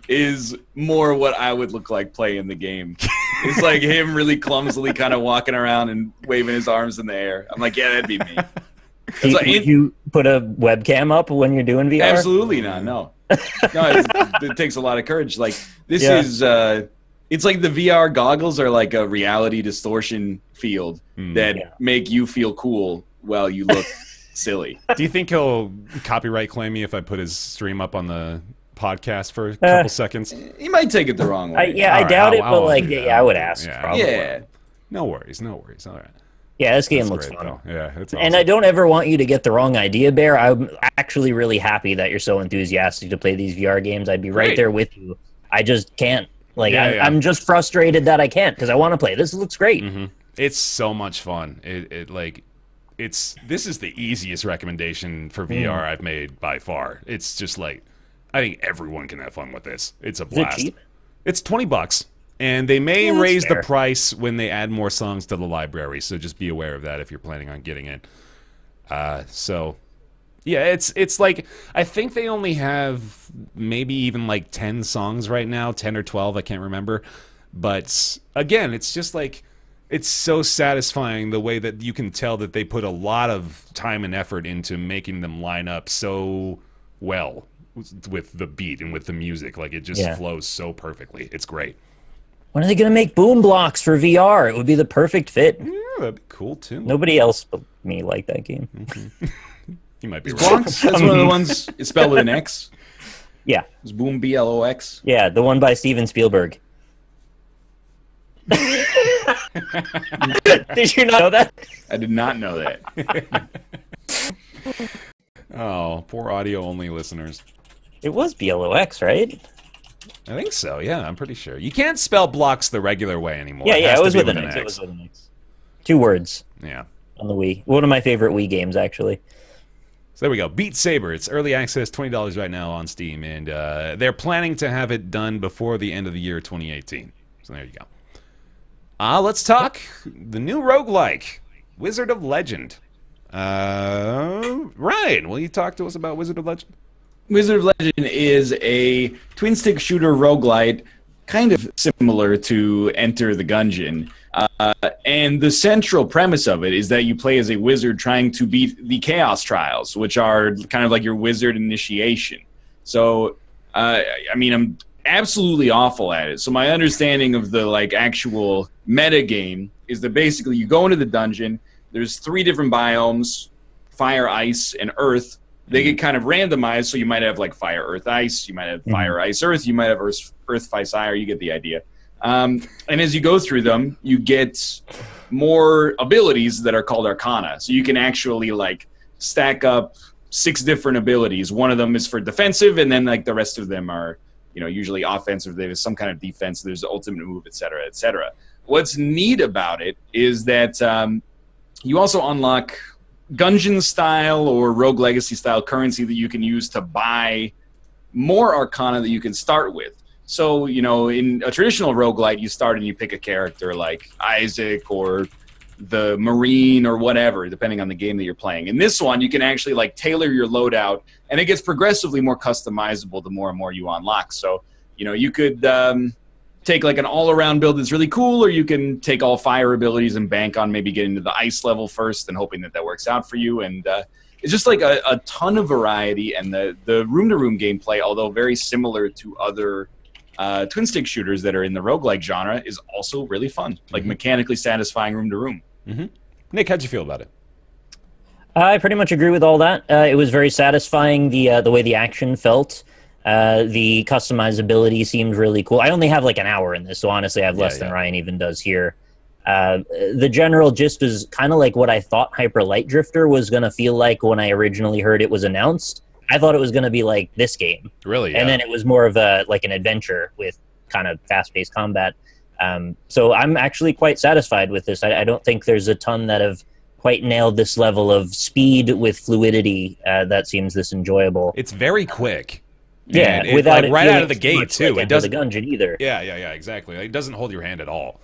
is more what I would look like playing the game. It's like him really clumsily kind of walking around and waving his arms in the air. I'm like, yeah, that'd be me. Would you put a webcam up when you're doing VR? Absolutely not. No. It takes a lot of courage. Like this is it's like the VR goggles are like a reality distortion field that make you feel cool while you look silly. Do you think he'll copyright claim me if I put his stream up on the podcast for a couple seconds? He might take it the wrong way. I doubt it, but I would ask. Yeah. No worries. All right. Yeah, this game That's looks great, fun. though. Yeah, it's awesome. And I don't ever want you to get the wrong idea, Bear. I'm actually really happy that you're so enthusiastic to play these VR games. I'd be right there with you. I just can't. I'm just frustrated that I can't because I want to play. This looks great. Mm-hmm. It's so much fun. This is the easiest recommendation for VR I've made by far. It's just like, I think everyone can have fun with this. It's a blast. Is it cheap? It's $20, and they may raise fair. the price when they add more songs to the library. So just be aware of that if you're planning on getting it. It's like, I think they only have maybe even like 10 songs right now, 10 or 12, I can't remember. But again, it's just like, it's so satisfying the way that you can tell that they put a lot of time and effort into making them line up so well with the beat and with the music. Like, it just flows so perfectly. It's great. When are they going to make boom blocks for VR? It would be the perfect fit. Yeah, that'd be cool, too. Nobody else but me liked that game. Mm-hmm. You might be right. Blocks? That's one of the ones, it's spelled with an X? Yeah. It's Boom, B-L-O-X? Yeah, the one by Steven Spielberg. Did you not know that? I did not know that. Oh, poor audio-only listeners. It was BLOX, right? I think so, yeah, I'm pretty sure. You can't spell blocks the regular way anymore. Yeah, It it was has to with be an X. It was with an X. 2 words. Yeah. On the Wii. One of my favorite Wii games, actually. So there we go. Beat Saber. It's early access, $20 right now on Steam, and they're planning to have it done before the end of the year 2018. So there you go. Let's talk the new roguelike, Wizard of Legend. Ryan, will you talk to us about Wizard of Legend? Wizard of Legend is a twin-stick shooter roguelite, kind of similar to Enter the Gungeon. And the central premise of it is that you play as a wizard trying to beat the Chaos Trials, which are kind of like your wizard initiation. So, I'm absolutely awful at it. So my understanding of the actual meta game is that basically you go into the dungeon, there's 3 different biomes, fire, ice, and earth. They get kind of randomized, so you might have fire, earth, ice, you might have fire, ice, earth, you might have earth, fire, fire, you get the idea. And as you go through them, you get more abilities that are called Arcana. So you can actually stack up 6 different abilities. One of them is for defensive, and then the rest of them are usually offensive. There's some kind of defense. There's the ultimate move, etc., etc. What's neat about it is that you also unlock Gungeon-style or Rogue Legacy-style currency that you can use to buy more Arcana that you can start with. So, you know, in a traditional roguelite, you start and you pick a character like Isaac or the Marine or whatever, depending on the game that you're playing. In this one, you can actually like tailor your loadout, and it gets progressively more customizable the more and more you unlock. So, you know, you could take like an all-around build that's really cool, or you can take all fire abilities and bank on maybe getting to the ice level first and hoping that that works out for you. And it's just like a ton of variety, and the room-to-room gameplay, although very similar to other twin-stick shooters that are in the roguelike genre, is also really fun, like mechanically satisfying room-to-room. Nick, how'd you feel about it? I pretty much agree with all that. It was very satisfying, the way the action felt. The customizability seemed really cool. I only have like an hour in this, so honestly I have less than Ryan even does here. The general gist is kind of like what I thought Hyper Light Drifter was going to feel like when I originally heard it was announced. I thought it was going to be like this game. Really? And then it was more of a like an adventure with kind of fast-paced combat. So I'm actually quite satisfied with this. I don't think there's a ton that have quite nailed this level of speed with fluidity that seems this enjoyable. It's very quick. Yeah, without like, right out of the gate too. It doesn't the gungeon either. Yeah, exactly. It doesn't hold your hand at all.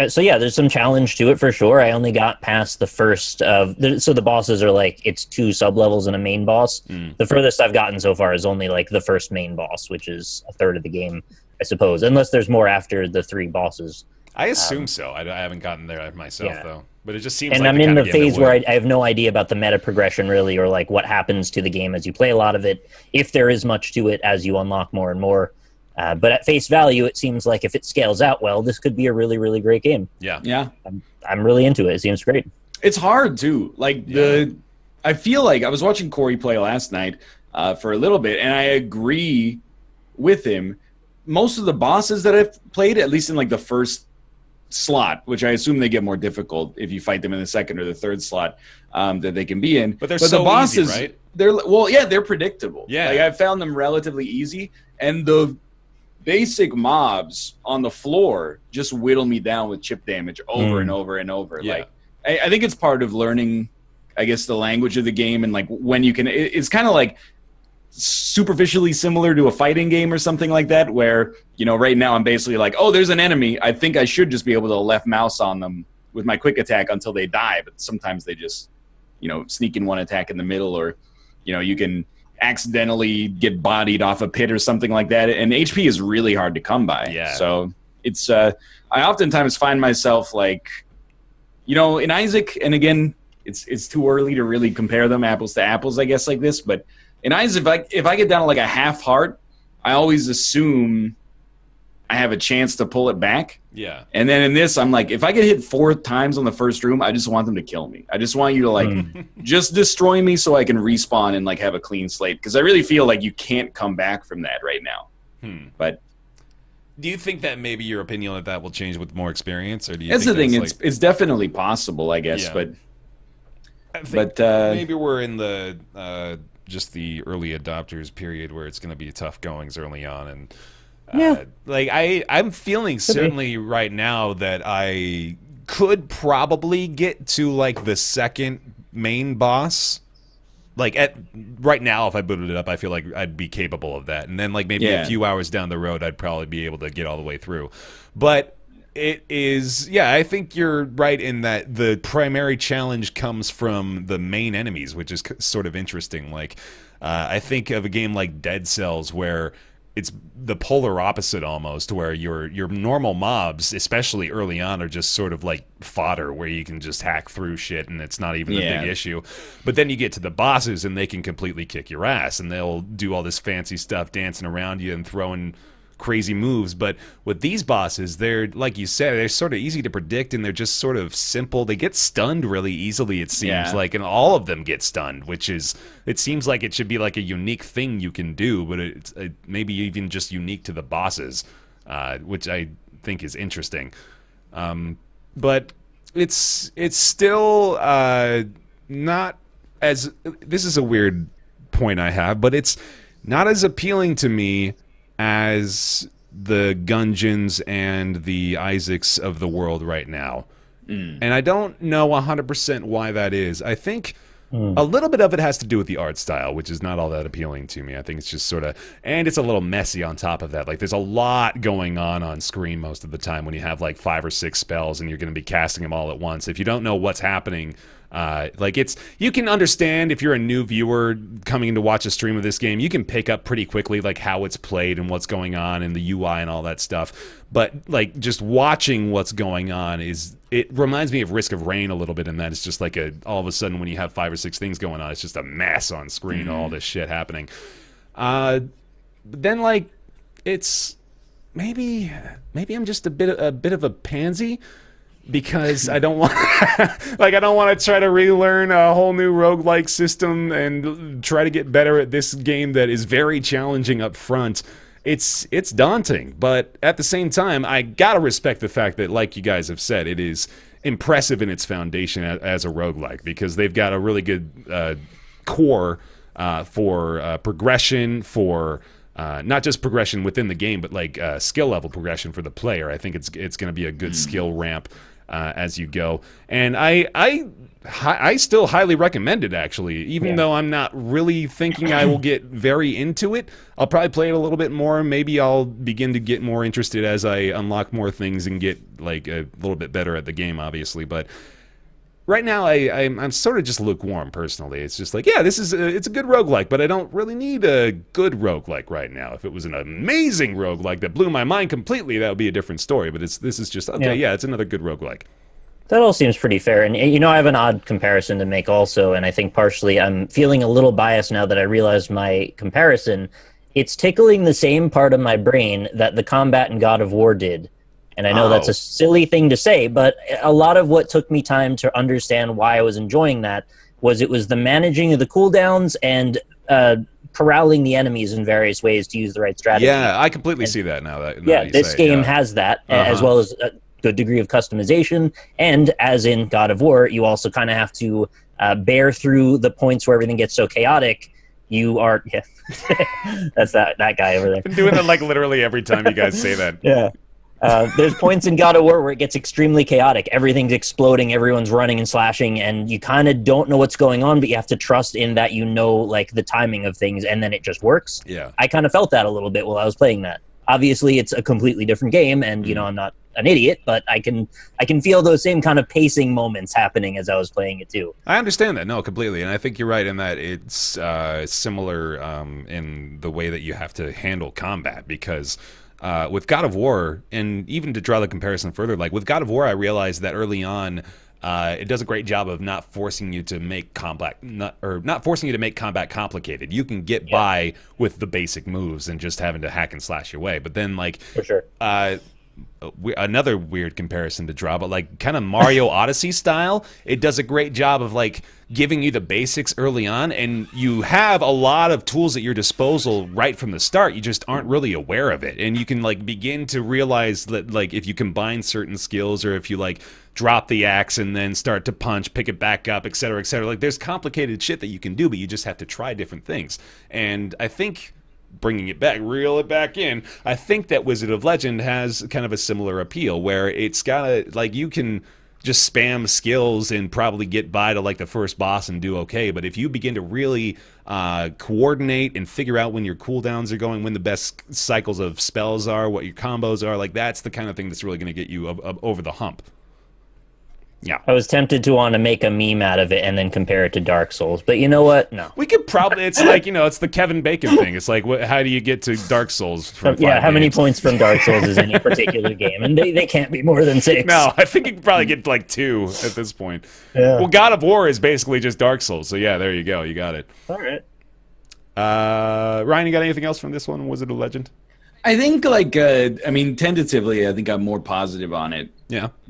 So yeah, there's some challenge to it for sure. I only got past the first of so the bosses are like it's 2 sub-levels and a main boss. The furthest I've gotten so far is only like the first main boss, which is a third of the game, I suppose, unless there's more after the 3 bosses. I assume so. I haven't gotten there myself though, but it just seems. And like I'm in the phase where I have no idea about the meta progression really, or like what happens to the game as you play a lot of it, if there is much to it as you unlock more and more. But at face value, it seems like if it scales out well, this could be a really, really great game. Yeah. I'm really into it. It seems great. It's hard too. Like I feel like I was watching Corey play last night for a little bit, and I agree with him. Most of the bosses that I've played, at least in like the first slot, which I assume they get more difficult if you fight them in the second or the third slot that they can be in. But so the bosses, easy, right? They're predictable. Yeah, like I found them relatively easy, and the basic mobs on the floor just whittle me down with chip damage over and over and over. Yeah. Like I think it's part of learning, I guess, the language of the game, and like when you can. It's kind of like superficially similar to a fighting game or something like that, where, you know, right now I'm basically like, oh, there's an enemy, I think I should just be able to left mouse on them with my quick attack until they die, but sometimes they just, you know, sneak in one attack in the middle, or, you know, you can accidentally get bodied off a pit or something like that, and HP is really hard to come by. So it's I oftentimes find myself like, you know, in Isaac, and again, it's too early to really compare them apples to apples, I guess, like this, but in Isaac, if I get down to like a half heart, I always assume I have a chance to pull it back. Yeah. And then in this, I'm like, if I get hit 4 times on the first room, I just want them to kill me. I just want you to like just destroy me so I can respawn and like have a clean slate, because I really feel like you can't come back from that right now. But do you think that maybe your opinion of that will change with more experience, or do you? That's think the thing. Like... It's definitely possible, I guess. Yeah. But maybe we're in the just the early adopters period where it's going to be tough goings early on, and like I'm feeling certainly right now that I could probably get to like the second main boss. Like right now, if I booted it up, I feel like I'd be capable of that, and then like maybe a few hours down the road, I'd probably be able to get all the way through. But it is, I think you're right in that the primary challenge comes from the main enemies, which is sort of interesting. Like, I think of a game like Dead Cells where it's the polar opposite almost, where your normal mobs, especially early on, are just sort of like fodder where you can just hack through shit and it's not even a big issue. But then you get to the bosses and they can completely kick your ass, and they'll do all this fancy stuff dancing around you and throwing crazy moves. But with these bosses, they're, like you said, they're sort of easy to predict, and they're just sort of simple. They get stunned really easily, it seems like, and all of them get stunned, which is, it seems like it should be like a unique thing you can do, but it's maybe even just unique to the bosses, which I think is interesting. But it's still not as, this is a weird point I have, but it's not as appealing to me as the Gungeons and the Isaacs of the world right now. And I don't know 100% why that is. I think A little bit of it has to do with the art style, which is not all that appealing to me. I think it's just sort of, and it's a little messy on top of that. Like, there's a lot going on screen most of the time when you have like 5 or 6 spells and you're going to be casting them all at once. If you don't know what's happening, you can understand if you're a new viewer coming in to watch a stream of this game, you can pick up pretty quickly like how it's played and what's going on and the UI and all that stuff. But like just watching what's going on it reminds me of Risk of Rain a little bit in that it's just like all of a sudden when you have 5 or 6 things going on, it's just a mess on screen, all this shit happening. Then like it's maybe I'm just a bit of a pansy. Because I don't want to try to relearn a whole new roguelike system and try to get better at this game that is very challenging up front. It's daunting, but at the same time, I gotta respect the fact that, like you guys have said, it is impressive in its foundation as a roguelike, because they've got a really good core for progression, for not just progression within the game, but like skill level progression for the player. I think it's going to be a good skill ramp as you go, and I still highly recommend it, actually, even though I'm not really thinking I will get very into it. I'll probably play it a little bit more. Maybe I'll begin to get more interested as I unlock more things and get like a little bit better at the game, obviously. But right now, I'm sort of just lukewarm, personally. It's just like, yeah, it's a good roguelike, but I don't really need a good roguelike right now. If it was an amazing roguelike that blew my mind completely, that would be a different story. But this is just, okay, yeah, it's another good roguelike. That all seems pretty fair. And, you know, I have an odd comparison to make also, and I think partially I'm feeling a little biased now that I realize my comparison. It's tickling the same part of my brain that the combat in God of War did. And I know that's a silly thing to say, but a lot of what took me time to understand why I was enjoying that was it was the managing of the cooldowns and corralling the enemies in various ways to use the right strategy. Yeah, I completely see that now. This game has that, as well as a good degree of customization. And as in God of War, you also kind of have to bear through the points where everything gets so chaotic. You are, that's that guy over there. I've been doing that like literally every time you guys say that. Yeah. There's points in God of War where it gets extremely chaotic. Everything's exploding, everyone's running and slashing, and you kind of don't know what's going on, but you have to trust in that you know, like, the timing of things, and then it just works. Yeah. I kind of felt that a little bit while I was playing that. Obviously, it's a completely different game, and, you know, I'm not an idiot, but I can feel those same kind of pacing moments happening as I was playing it, too. I understand that, no, completely, and I think you're right in that it's similar in the way that you have to handle combat, because with God of War, and even to draw the comparison further, like with God of War, I realized that early on, it does a great job of not forcing you to make combat complicated. You can get by with the basic moves and just having to hack and slash your way. But then, like, for sure. Another weird comparison to draw, but like kind of Mario Odyssey style, it does a great job of like giving you the basics early on, and you have a lot of tools at your disposal right from the start. You just aren't really aware of it, and you can like begin to realize that like if you combine certain skills, or if you like drop the axe and then start to punch, pick it back up, etc., etc. Like there's complicated shit that you can do, but you just have to try different things. And I think, bringing it back, reel it back in, I think that Wizard of Legend has kind of a similar appeal, where it's got like, you can just spam skills and probably get by to like the first boss and do okay, but if you begin to really coordinate and figure out when your cooldowns are going, when the best cycles of spells are, what your combos are, like that's the kind of thing that's really going to get you over the hump. Yeah, I was tempted to want to make a meme out of it and then compare it to Dark Souls, but you know what? No. We could probably, it's like, you know, it's the Kevin Bacon thing. It's like, how do you get to Dark Souls from 5 how many games? points from Dark Souls is any particular game? And they can't be more than 6. No, I think you could probably get like 2 at this point. Yeah. Well, God of War is basically just Dark Souls, so yeah, there you go. You got it. All right. Ryan, you got anything else from this one, Wizard of Legend? I think, like, I mean, tentatively, I think I'm more positive on it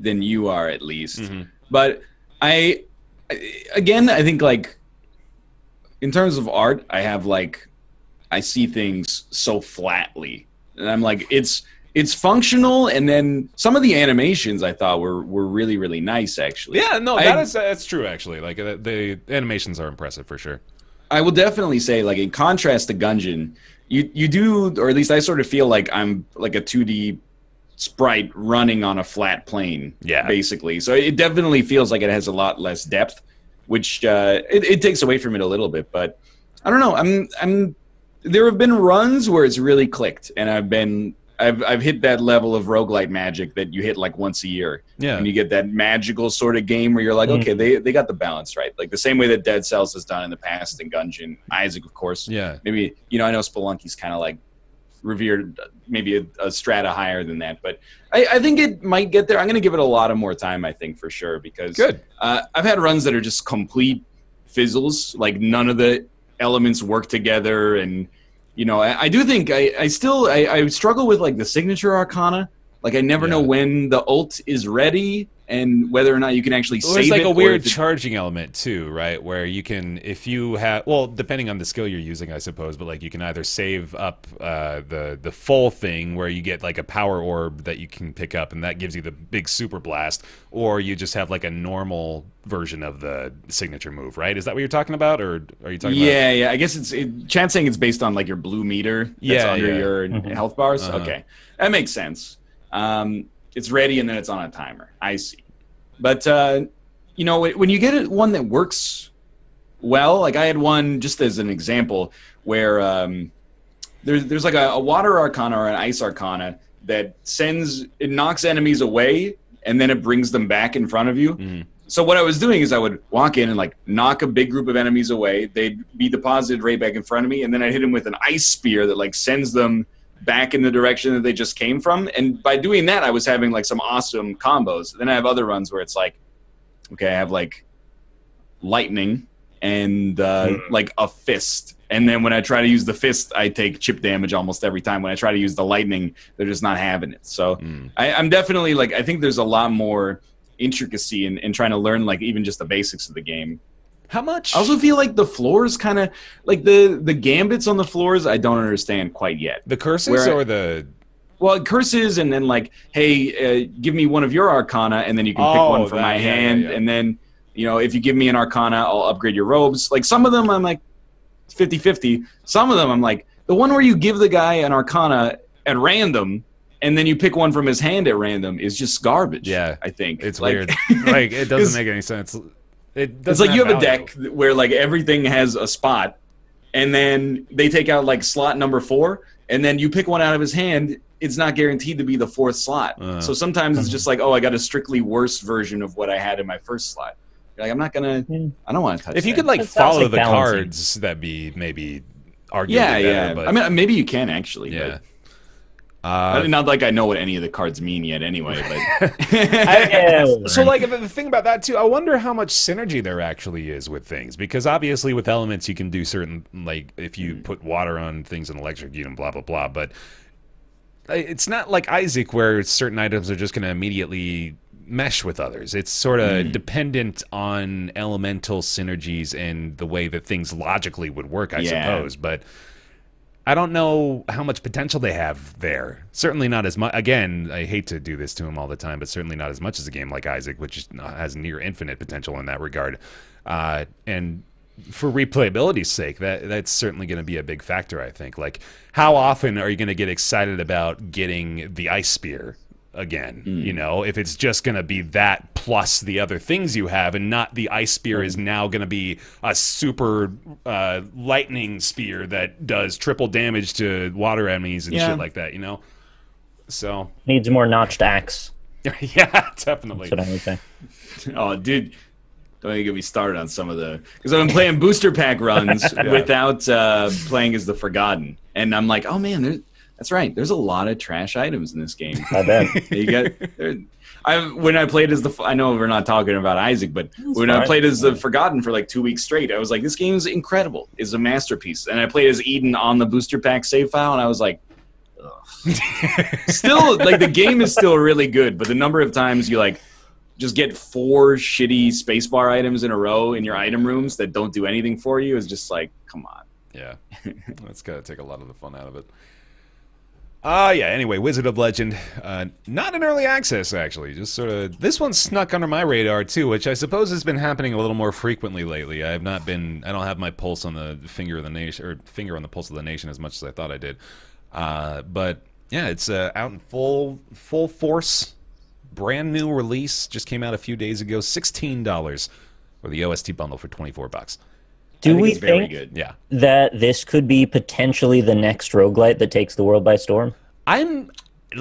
than you are, at least. But I think, like, in terms of art, I have, like, I see things so flatly. And I'm like, it's functional, and then some of the animations I thought were really, really nice, actually. Yeah, no, that's true, actually. Like, the animations are impressive, for sure. I will definitely say, like, in contrast to Gungeon, you do, or at least I sort of feel like I'm like a 2D sprite running on a flat plane, basically. So it definitely feels like it has a lot less depth, which it takes away from it a little bit. But I don't know. There have been runs where it's really clicked, and I've hit that level of roguelite magic that you hit like once a year. Yeah. And you get that magical sort of game where you're like, okay, they got the balance right. Like the same way that Dead Cells has done in the past in Gungeon. Isaac, of course. Yeah. Maybe, I know Spelunky's kind of like revered, maybe a strata higher than that. But I think it might get there. I'm going to give it a lot of more time, I think, for sure. Because Good. I've had runs that are just complete fizzles. Like none of the elements work together, and I do think I struggle with like the signature arcana. Like I never know when the ult is ready and whether or not you can actually save it. There's like a weird charging element too, right? Where you can, if you have, well, depending on the skill you're using, I suppose, but like you can either save up the full thing where you get like a power orb that you can pick up and that gives you the big super blast, or you just have like a normal version of the signature move, right? Is that what you're talking about, or are you talking about? Yeah. I guess Chad's saying it's based on like your blue meter that's under your health bars. Okay, that makes sense. It's ready and then it's on a timer. I see. But, when you get one that works well, like I had one just as an example where there's like a water arcana or an ice arcana that knocks enemies away and then it brings them back in front of you. Mm-hmm. So what I was doing is I would walk in and like knock a big group of enemies away. They'd be deposited right back in front of me. And then I'd hit them with an ice spear that like sends them back in the direction that they just came from. And by doing that, I was having like some awesome combos. Then I have other runs where it's like, okay, I have like lightning and like a fist. And then when I try to use the fist, I take chip damage almost every time. When I try to use the lightning, they're just not having it. So I'm definitely like, I think there's a lot more intricacy in trying to learn like even just the basics of the game. How much? I also feel like the floors kind of like the gambits on the floors. I don't understand quite yet. The curses or the curses, and then like, hey, give me one of your arcana, and then you can pick one from my hand, and then if you give me an arcana, I'll upgrade your robes. Like some of them, I'm like 50-50. Some of them, I'm like the one where you give the guy an arcana at random. And then you pick one from his hand at random is just garbage. Yeah, I think it's like, weird. Like it doesn't make any sense. It's like you have a deck where like everything has a spot, and then they take out like slot number 4, and then you pick one out of his hand. It's not guaranteed to be the 4th slot. So sometimes it's just like, oh, I got a strictly worse version of what I had in my first slot. You're like, I'm not gonna. I don't want to touch. If you could like follow the cards, that'd be maybe arguably better. But I mean, maybe you can actually. Yeah. Not like I know what any of the cards mean yet anyway, but so like the thing about that too, I wonder how much synergy there actually is with things, because obviously with elements you can do certain, like if you put water on things and electrocute them, blah blah blah, but it's not like Isaac where certain items are just going to immediately mesh with others. It's sort of dependent on elemental synergies and the way that things logically would work, I suppose, but I don't know how much potential they have there. Certainly not as much. Again, I hate to do this to him all the time, but certainly not as much as a game like Isaac, which has near infinite potential in that regard. And for replayability's sake, that's certainly going to be a big factor, I think. Like, how often are you going to get excited about getting the ice spear again? If it's just going to be that plus the other things you have, and not the ice spear is now going to be a super lightning spear that does triple damage to water enemies and shit like that, So needs more notched axe. Yeah, definitely. That's what I would say. Oh, dude. Don't even get me started on some of because I've been playing booster pack runs without playing as the Forgotten, and I'm like, oh man, that's right. There's a lot of trash items in this game. I bet. When I played as I know we're not talking about Isaac, but I played as the Forgotten for like 2 weeks straight, I was like, this game is incredible. It's a masterpiece. And I played as Eden on the booster pack save file, and I was like, ugh. Still, like the game is still really good, but the number of times you like just get 4 shitty spacebar items in a row in your item rooms that don't do anything for you is just like, come on. Yeah, that's got to take a lot of the fun out of it. Anyway, Wizard of Legend, not in early access, actually. Just sort of, this one snuck under my radar, too, which I suppose has been happening a little more frequently lately. I don't have my pulse on the finger of the nation, or finger on the pulse of the nation as much as I thought I did. But, yeah, it's out in full force, brand new release, just came out a few days ago, $16. or the OST bundle for $24. Do we it's very think good. Yeah. that this could be potentially the next roguelite that takes the world by storm? I'm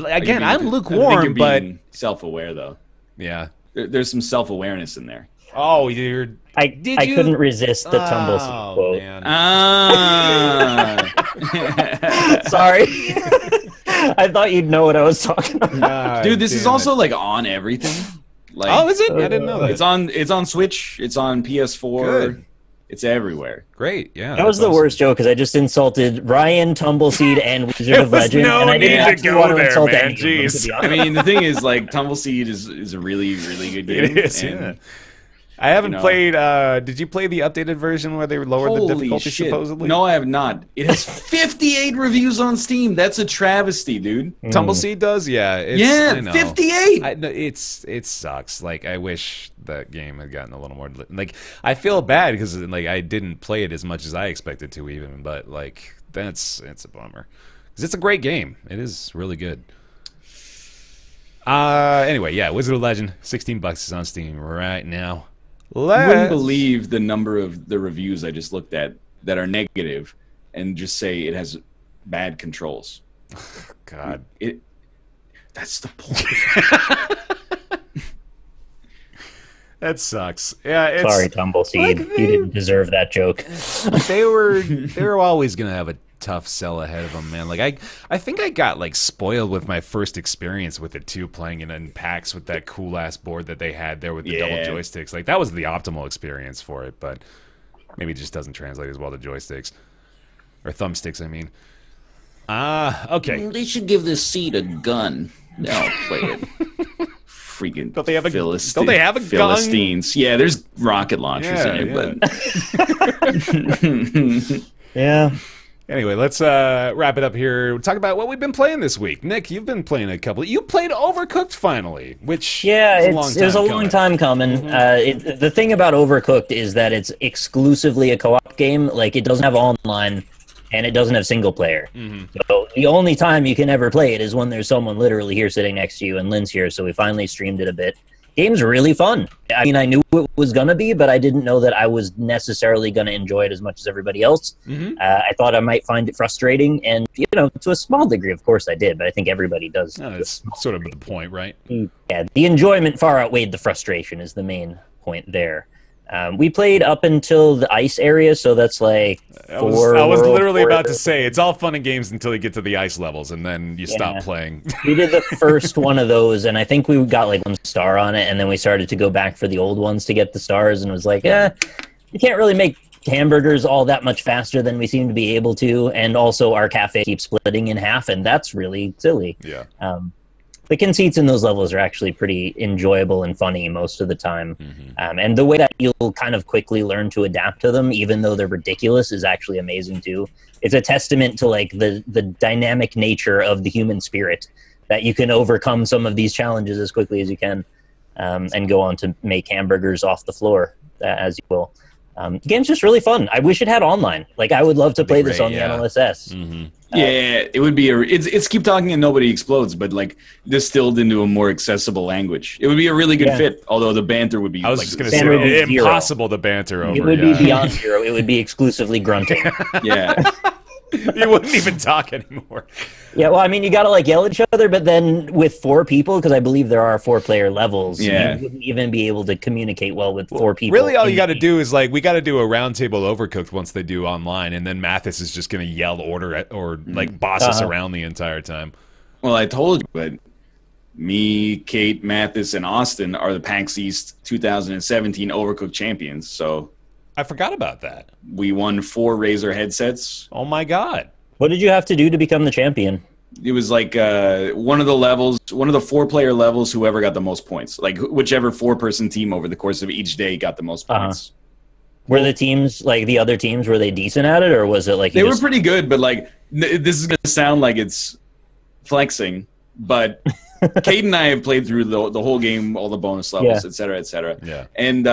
I think lukewarm, you're but being self-aware though. yeah. There's some self-awareness in there. Oh, you're. I you? couldn't resist the Tumbleseed quote. Man. Ah. Sorry. I thought you'd know what I was talking about. Dude, this is damn also it. like on everything. Like, Oh, is it? I didn't know that. It's on Switch. It's on PS4. Good. It's everywhere. Great. Yeah. That was that's the awesome. worst joke because I just insulted Ryan, Tumbleseed, and Wizard There of was Legend, no and I didn't need to actually go want to there, insult man. any of them, to Jeez. be I honest. mean, the thing is, like, Tumbleseed is a really, really good game. It is. and, Yeah. I haven't you know. played. Did you play the updated version where they lowered the Holy difficulty shit. supposedly? No, I have not. It has 58 reviews on Steam. That's a travesty, dude. Tumbleseed does. Yeah. It's, Yeah, I know. 58. No, it sucks. Like I wish that game had gotten a little more. Like I feel bad because like I didn't play it as much as I expected to even. But like it's a bummer because it's a great game. It is really good. Anyway, yeah, Wizard of Legend, $16 is on Steam right now. You wouldn't believe the number of the reviews I just looked at that are negative and just say it has bad controls. God. That's the point. That sucks. Yeah, it's, Sorry, Tumbleseed. like, You didn't deserve that joke. they were always gonna have a tough sell ahead of them, man. Like I think I got like spoiled with my first experience with it too, playing it in PAX with that cool ass board that they had there with the double joysticks. Like that was the optimal experience for it, but maybe it just doesn't translate as well to joysticks or thumbsticks. I mean, okay. They should give this seed a gun. They'll play it. Freaking Don't they have a gun? Philistines? Yeah, there's rocket launchers in it, but Yeah. Anyway, let's wrap it up here. We'll talk about what we've been playing this week. Nick, you've been playing a couple. You played Overcooked finally, which Yeah, is it was a long coming. time coming. The thing about Overcooked is that it's exclusively a co-op game. Like, it doesn't have online, and it doesn't have single player. So the only time you can ever play it is when there's someone literally here sitting next to you, and Lynn's here, so we finally streamed it a bit. Game's really fun. I mean, I knew it was going to be, but I didn't know that I was necessarily going to enjoy it as much as everybody else. I thought I might find it frustrating, and, you know, to a small degree, of course I did, but I think everybody does. That's sort of the point, right? Yeah, the enjoyment far outweighed the frustration is the main point there. We played up until the ice area, so that's like I was literally about to say, it's all fun and games until you get to the ice levels, and then you stop playing. We did the first one of those, and I think we got like 1 star on it, and then we started to go back for the old ones to get the stars, and it was like, you can't really make hamburgers all that much faster than we seem to be able to, and also our cafe keeps splitting in half, and that's really silly. Yeah. The conceits in those levels are actually pretty enjoyable and funny most of the time. And the way that you'll kind of quickly learn to adapt to them, even though they're ridiculous, is actually amazing too. It's a testament to like the dynamic nature of the human spirit, that you can overcome some of these challenges as quickly as you can, and go on to make hamburgers off the floor, as you will. The game's just really fun. I wish it had online. Like, I would love to play this on the NLSS. yeah, it would be it's keep talking and nobody explodes, but like distilled into a more accessible language. It would be a really good fit, although the banter would be. I was like, just going to Standard say, would be impossible to banter over. It would be beyond zero. It would be exclusively grunting. Yeah. You wouldn't even talk anymore. Yeah, well, I mean, you gotta like yell at each other, but then with 4 people, because I believe there are 4-player levels, you wouldn't even be able to communicate well with 4 people. Really, all you got to do is like we got to do a roundtable Overcooked once they do online, and then Mathis is just going to yell order at, or like boss us around the entire time. Well, I told you, but me, Kate, Mathis, and Austin are the PAX East 2017 Overcooked champions. So I forgot about that. we won 4 Razer headsets. Oh my god! What did you have to do to become the champion? It was like one of the levels, one of the 4-player levels, whoever got the most points. Like whichever 4-person team over the course of each day got the most points. Were the teams, like the other teams, were they decent at it, or was it like They were pretty good, but like this is going to sound like it's flexing, but Kate and I have played through the whole game, all the bonus levels, et cetera, et cetera. Yeah. And,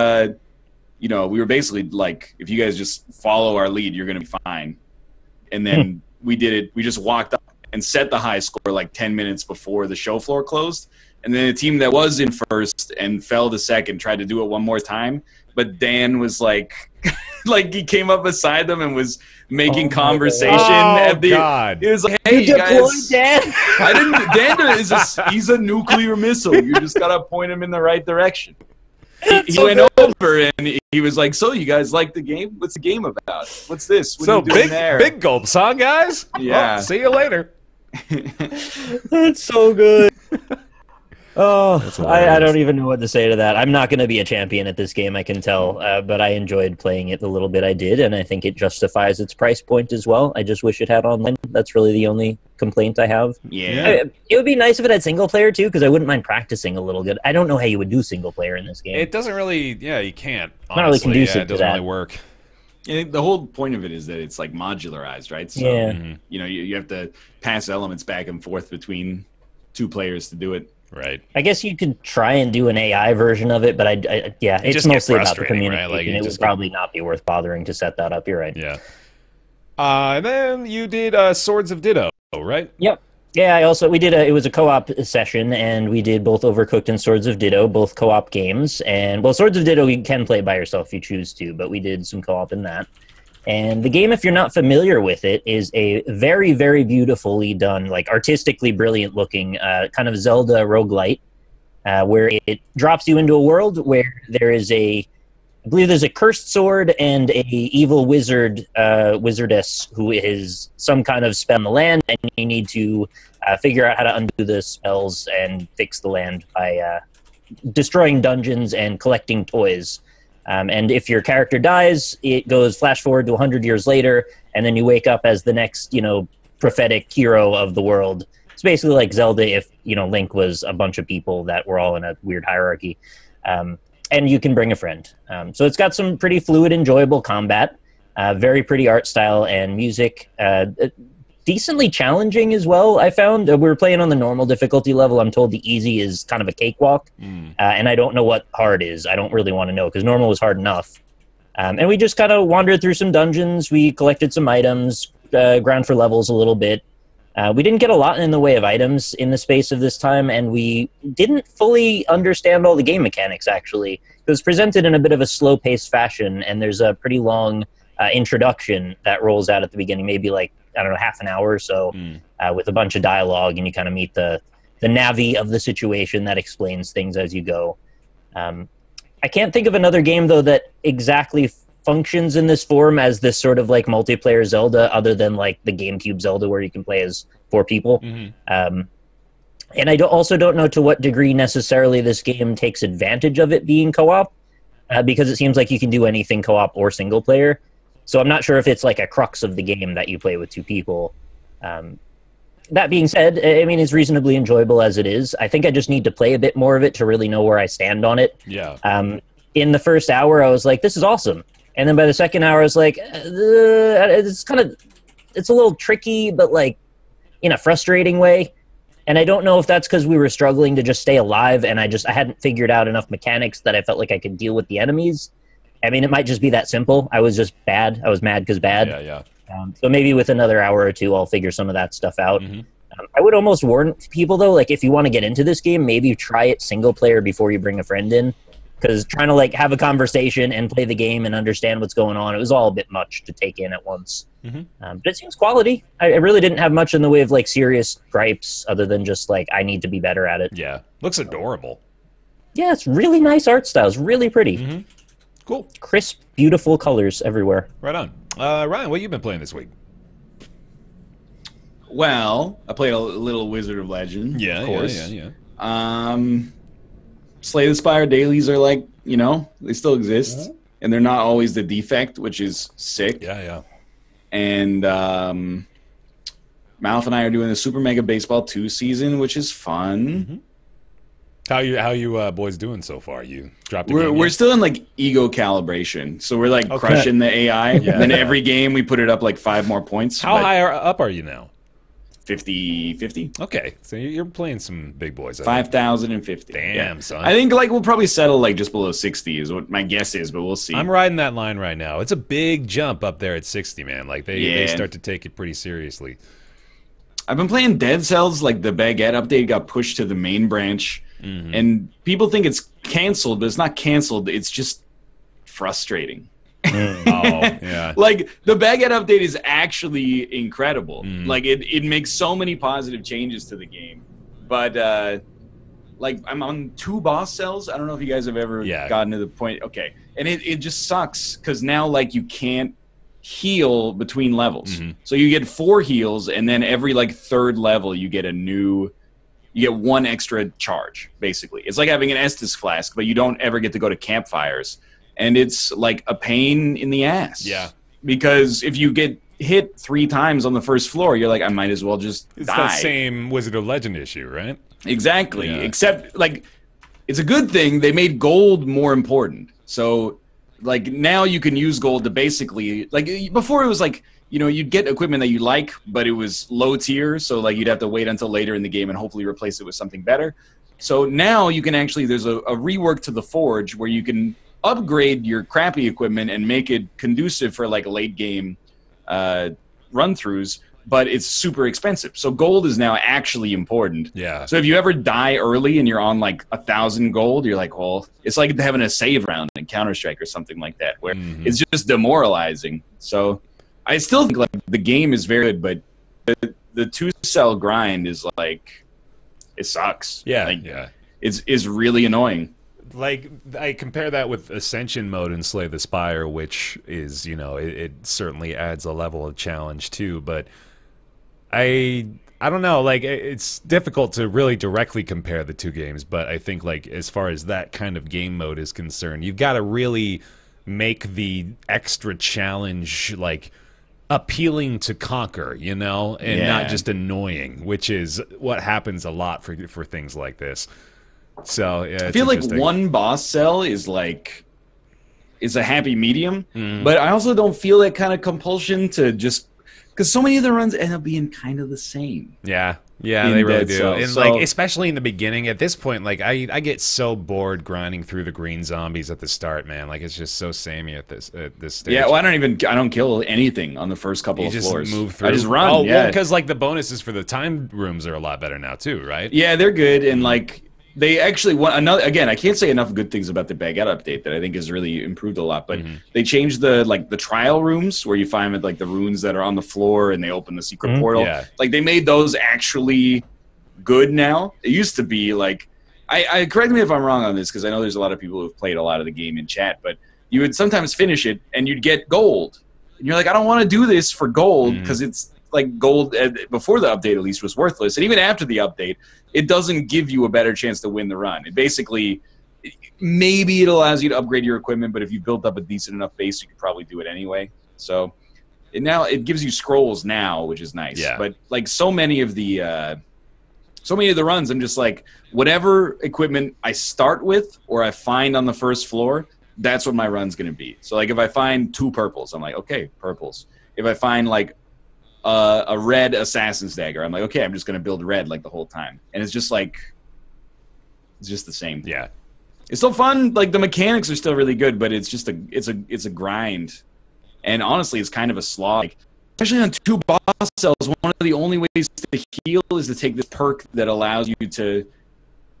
you know, we were basically like, if you guys just follow our lead, you're going to be fine. And then we did it. We just walked up and set the high score like 10 minutes before the show floor closed. And then the team that was in first and fell to second tried to do it one more time. But Dan was like, like he came up beside them and was making conversation. Oh, He was like, "Hey, you guys, Dan? I didn't. Dan he's a nuclear missile. You just gotta point him in the right direction." He went over and he was like, "So you guys like the game? What's the game about? What's this? What are you doing there?" Big gulps, huh, guys? Yeah. Well, see you later. That's so good. Oh, That's I hilarious. don't even know what to say to that. I'm not going to be a champion at this game, I can tell, but I enjoyed playing it the little bit I did, and I think it justifies its price point as well. I just wish it had online. That's really the only complaint I have. Yeah. It would be nice if it had single player too, because I wouldn't mind practicing a little bit. I don't know how you would do single player in this game. It doesn't really, you can't. Not really honestly. conducive Yeah, it to doesn't that. really work. Yeah, the whole point of it is that it's like modularized, right? So, Yeah. you know, you have to pass elements back and forth between two players to do it. Right. I guess you could try and do an AI version of it, but yeah, it's just get mostly about the frustrating, right? communication. Like, you it just would probably not be worth bothering to set that up. You're right. Yeah. And then you did Swords of Ditto, right? Yep. Yeah, it was a co-op session, and we did both Overcooked and Swords of Ditto, both co-op games. And well, Swords of Ditto you can play by yourself if you choose to, but we did some co-op in that. And the game, if you're not familiar with it, is a very, very beautifully done, like artistically brilliant looking, kind of Zelda roguelite, where it drops you into a world where there is I believe there's a cursed sword and a evil wizardess who is some kind of spell on the land, and you need to figure out how to undo the spells and fix the land by destroying dungeons and collecting toys. And if your character dies, it goes flash forward to 100 years later, and then you wake up as the next, prophetic hero of the world. It's basically like Zelda if, Link was a bunch of people that were all in a weird hierarchy. And you can bring a friend. So it's got some pretty fluid, enjoyable combat, very pretty art style and music. Decently challenging as well, I found. We were playing on the normal difficulty level. I'm told the easy is kind of a cakewalk. And I don't know what hard is. I don't really want to know, because normal was hard enough. And we just kind of wandered through some dungeons. We collected some items, ground for levels a little bit. We didn't get a lot in the way of items in the space of this time, and we didn't fully understand all the game mechanics, actually. It was presented in a bit of a slow-paced fashion, and there's a pretty long introduction that rolls out at the beginning, maybe like, I don't know, half an hour or so, with a bunch of dialogue, and you kind of meet the Navi of the situation that explains things as you go. I can't think of another game, though, that exactly functions in this form as this sort of like multiplayer Zelda, other than like the GameCube Zelda where you can play as 4 people. And I also don't know to what degree necessarily this game takes advantage of it being co-op, because it seems like you can do anything co-op or single player. So I'm not sure if it's like a crux of the game that you play with 2 people. That being said, I mean, it's reasonably enjoyable as it is. I think I just need to play a bit more of it to really know where I stand on it. Yeah. In the first hour, I was like, this is awesome. And then by the second hour, I was like, it's a little tricky, but like in a frustrating way. And I don't know if that's because we were struggling to just stay alive, and I hadn't figured out enough mechanics that I felt like I could deal with the enemies. I mean, it might just be that simple. I was just bad. I was mad because bad. Yeah. So maybe with another hour or 2, I'll figure some of that stuff out. I would almost warn people, though, like if you want to get into this game, maybe try it single player before you bring a friend in. Because trying to like have a conversation and play the game and understand what's going on, it was all a bit much to take in at once. But it seems quality. I really didn't have much in the way of like serious gripes, other than just like I need to be better at it. Yeah. Looks adorable. Yeah, it's really nice art style. It's really pretty. Cool. Crisp, beautiful colors everywhere. Right on. Ryan, what you been playing this week? Well, I played a little Wizard of Legend. Yeah, of course. yeah. Slay the Spire dailies are like, they still exist. And they're not always the defect, which is sick. Yeah. And Malf and I are doing the Super Mega Baseball 2 season, which is fun. How you boys doing so far? You dropped a We're game yet? still in like ego calibration. So we're like crushing the AI. Yeah, and then yeah. every game we put it up like 5 more points. How high up are you now? 50. Okay, so you're playing some big boys. 5,050. Damn, son. I think like we'll probably settle like just below 60 is what my guess is, but we'll see. I'm riding that line right now. It's a big jump up there at 60, man. Like they start to take it pretty seriously. I've been playing Dead Cells. Like the Baguette update got pushed to the main branch. And people think it's canceled, but it's not canceled. It's just frustrating. Yeah. Like, the Baguette update is actually incredible. Like, it makes so many positive changes to the game. But, like, I'm on 2 boss cells. I don't know if you guys have ever gotten to the point. Okay. And it just sucks because now, like, you can't heal between levels. So you get 4 heals, and then every, like, 3rd level you get you get 1 extra charge, basically. It's like having an Estus flask, but you don't ever get to go to campfires. And it's like a pain in the ass. Yeah. Because if you get hit 3 times on the first floor, you're like, I might as well just die. It's that same Wizard of Legend issue, right? Exactly. Yeah. Except, like, it's a good thing they made gold more important. So, like, now you can use gold to basically, like, before it was like, you know, you'd get equipment that you like, but it was low tier, so, like, you'd have to wait until later in the game and hopefully replace it with something better. So now you can actually, there's a rework to the Forge where you can upgrade your crappy equipment and make it conducive for, like, late game run-throughs, but it's super expensive. So gold is now actually important. Yeah. So if you ever die early and you're on, like, 1,000 gold, you're like, well, it's like having a save round in Counter-Strike or something like that, where it's just demoralizing. So I still think, like, the game is very good, but the 2-cell grind is, like, it sucks. Yeah, like, yeah. It's really annoying. Like, I compare that with Ascension mode in Slay the Spire, which is, you know, it certainly adds a level of challenge too, but I don't know, like, it's difficult to really directly compare the 2 games, but I think, like, as far as that kind of game mode is concerned, you've got to really make the extra challenge, like, appealing to conquer, you know, and not just annoying, which is what happens a lot for things like this. So yeah, I feel like 1 boss cell is like, it's a happy medium, but I also don't feel that kind of compulsion to just, because so many of the runs end up being kind of the same. Yeah, they really do. Cells. And, like, especially in the beginning, at this point, like, I get so bored grinding through the green zombies at the start, man. Like, it's just so samey at this stage. Yeah, well, I don't kill anything on the first couple of floors. Move through. I just run. Oh, well, because, like, the bonuses for the time rooms are a lot better now too, right? Yeah, they're good, and, like, they actually want another. Again, I can't say enough good things about the Baguette update that I think has really improved a lot. But they changed the trial rooms where you find, like, the runes that are on the floor and they open the secret portal. Yeah. Like, they made those actually good now. It used to be like, I correct me if I'm wrong on this, because I know there's a lot of people who've played a lot of the game in chat, but you would sometimes finish it and you'd get gold, and you're like, I don't want to do this for gold, because it's like gold before the update at least was worthless, and even after the update, it doesn't give you a better chance to win the run. It basically, maybe it allows you to upgrade your equipment, but if you built up a decent enough base, you could probably do it anyway. So now it gives you scrolls now, which is nice. Yeah. But, like, so many of the runs, I'm just like, whatever equipment I start with or I find on the first floor, that's what my run's going to be. So, like, if I find 2 purples, I'm like, okay, purples. If I find, like, a red assassin's dagger, I'm like, okay, I'm just going to build red, like, the whole time. And it's just, like, it's just the same. Yeah. It's still fun. Like, the mechanics are still really good, but it's just it's a grind. And honestly, it's kind of a slog. Like, especially on 2 boss cells, one of the only ways to heal is to take this perk that allows you to,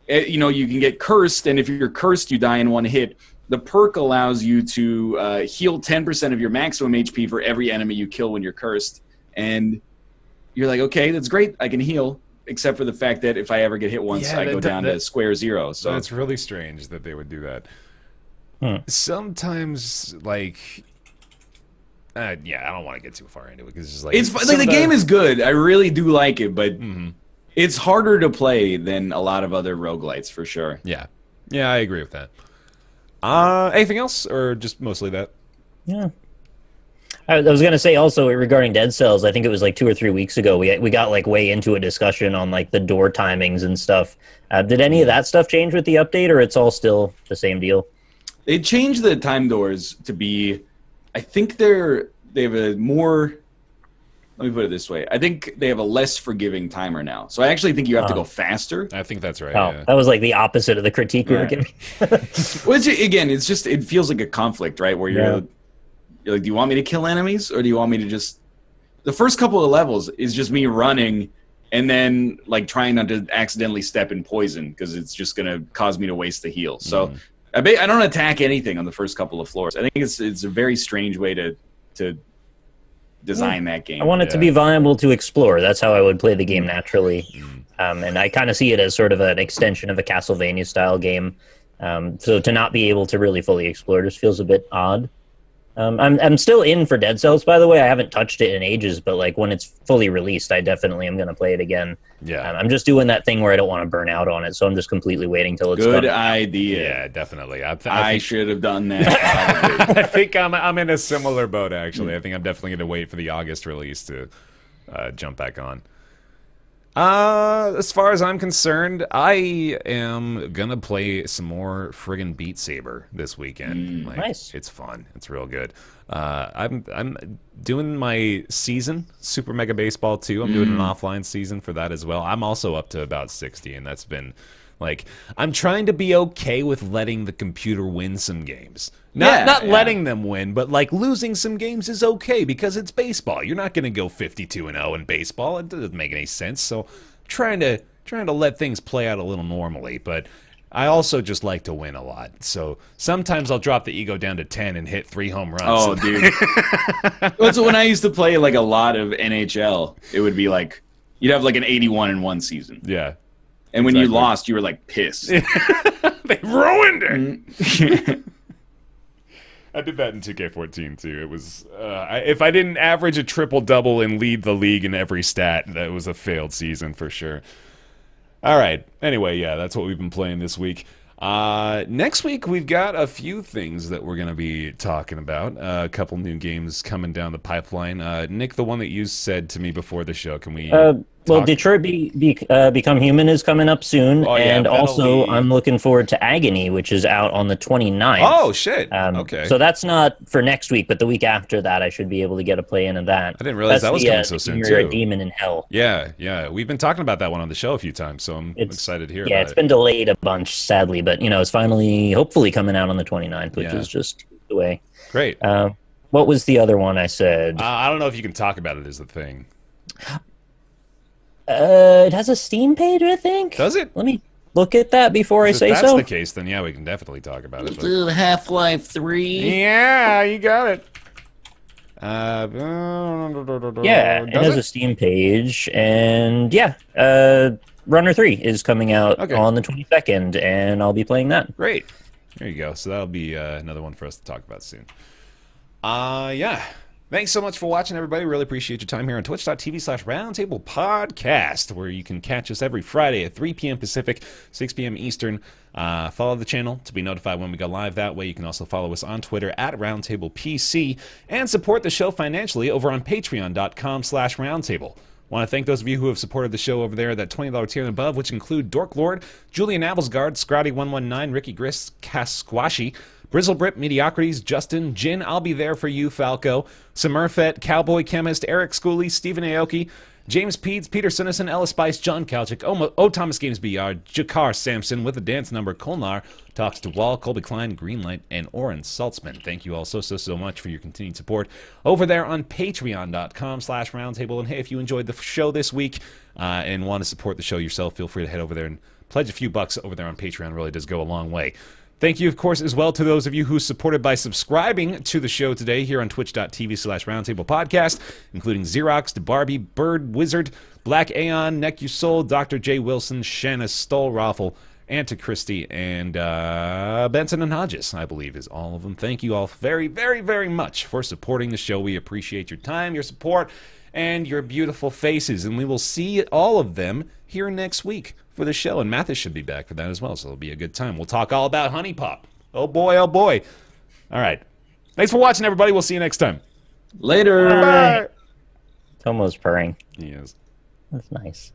you know, you can get cursed, and if you're cursed, you die in 1 hit. The perk allows you to heal 10% of your maximum HP for every enemy you kill when you're cursed. And you're like, okay, that's great. I can heal, except for the fact that if I ever get hit once, I go down to square 0. So that's really strange that they would do that. Sometimes, like, I don't want to get too far into it, because it's like the game is good. I really do like it, but it's harder to play than a lot of other roguelites for sure. Yeah, I agree with that. Anything else, or just mostly that? Yeah. I was going to say also regarding Dead Cells, I think it was like 2 or 3 weeks ago, we got, like, way into a discussion on, like, the door timings and stuff. Did any of that stuff change with the update, or it's all still the same deal? They changed the time doors to be, I think they have a more, let me put it this way, I think they have a less forgiving timer now. So I actually think you have to go faster. I think that's right. Oh, yeah. That was like the opposite of the critique we were giving. Which, again, it's just, it feels like a conflict, right? Where you're like, do you want me to kill enemies, or do you want me to just... The first couple of levels is just me running and then like trying not to accidentally step in poison because it's just gonna cause me to waste the heal. So I don't attack anything on the first couple of floors. I think it's a very strange way to design that game. I want it to be viable to explore. That's how I would play the game naturally. And I kind of see it as sort of an extension of a Castlevania style game. So to not be able to really fully explore just feels a bit odd. I'm still in for Dead Cells, by the way. I haven't touched it in ages, but like when it's fully released, I definitely am going to play it again. Yeah. I'm just doing that thing where I don't want to burn out on it, so I'm just completely waiting till it's done. Good idea. Yeah, definitely. I should have done that. I think I'm in a similar boat, actually. I think I'm definitely going to wait for the August release to jump back on. As far as I'm concerned, I am gonna play some more friggin' Beat Saber this weekend. Nice. It's fun. It's real good. I'm doing my season, Super Mega Baseball 2. I'm doing an offline season for that as well. I'm also up to about 60, and that's been like, I'm trying to be okay with letting the computer win some games. Not letting them win, but like losing some games is okay because it's baseball. You're not going to go 52-0 in baseball. It doesn't make any sense. So trying to let things play out a little normally, but I also just like to win a lot. So sometimes I'll drop the ego down to 10 and hit 3 home runs. Oh, dude. So when I used to play like a lot of NHL, it would be like you'd have like an 81-1 season. Yeah. And when you lost, you were like pissed. They ruined it. I did that in 2K14 too. It was if I didn't average a triple-double and lead the league in every stat, that was a failed season for sure. All right. Anyway, yeah, that's what we've been playing this week. Next week, we've got a few things that we're going to be talking about. A couple new games coming down the pipeline. Nick, the one that you said to me before the show, can we... Well, Detroit Become Human is coming up soon, and also I'm looking forward to Agony, which is out on the 29th. Oh, shit. Okay. So that's not for next week, but the week after that, I should be able to get a play-in of that. I didn't realize that was coming so soon, You're too. a demon in hell. Yeah. We've been talking about that one on the show a few times, so I'm excited to hear about it. Yeah, it's been delayed a bunch, sadly, but, it's finally, hopefully coming out on the 29th, which is just the way. Great. What was the other one I said? I don't know if you can talk about it as the thing. It has a Steam page, I think. Does it? Let me look at that before I say so. If that's the case, then yeah, we can definitely talk about it. But... Half-Life 3. Yeah, you got it. Yeah, it has a Steam page, and Runner 3 is coming out on the 22nd, and I'll be playing that. Great. There you go. So that'll be another one for us to talk about soon. Yeah. Thanks so much for watching, everybody. Really appreciate your time here on twitch.tv/Roundtable Podcast, where you can catch us every Friday at 3 p.m. Pacific, 6 p.m. Eastern. Follow the channel to be notified when we go live that way. You can also follow us on Twitter at RoundtablePC and support the show financially over on patreon.com/roundtable. Want to thank those of you who have supported the show over there, that $20 tier and above, which include Dork Lord, Julian Abelsgard, Scrotty119, Ricky Gris, Casquashi, Brizzlebrit, Mediocrities, Justin, Jin, I'll Be There For You, Falco, Smurfette, Cowboy Chemist, Eric Schooley, Stephen Aoki, James Peeds, Peter Sinnison, Ellis Spice, John Kalchik, Thomas Games BR, Jakar Sampson with the dance number, Kolnar, Talks to Wall, Colby Klein, Greenlight, and Oren Saltzman. Thank you all so much for your continued support over there on patreon.com/roundtable. And hey, if you enjoyed the show this week and want to support the show yourself, feel free to head over there and pledge a few bucks over there on Patreon. It really does go a long way. Thank you, of course, as well to those of you who supported by subscribing to the show today here on twitch.tv/Roundtable Podcast, including Xerox, DeBarbie, Bird Wizard, Black Aeon, Neck You Soul, Dr. J. Wilson, Shanna Stoll, Raffle, Antichristy, and Benson and Hodges, I believe, is all of them. Thank you all very, very, very much for supporting the show. We appreciate your time, your support, and your beautiful faces, and we will see all of them here next week for the show, and Mathis should be back for that as well, so it'll be a good time. We'll talk all about Honey Pop. Oh boy, oh boy. All right. Thanks for watching, everybody. We'll see you next time. Later. Bye. Tomo's purring. He is. That's nice.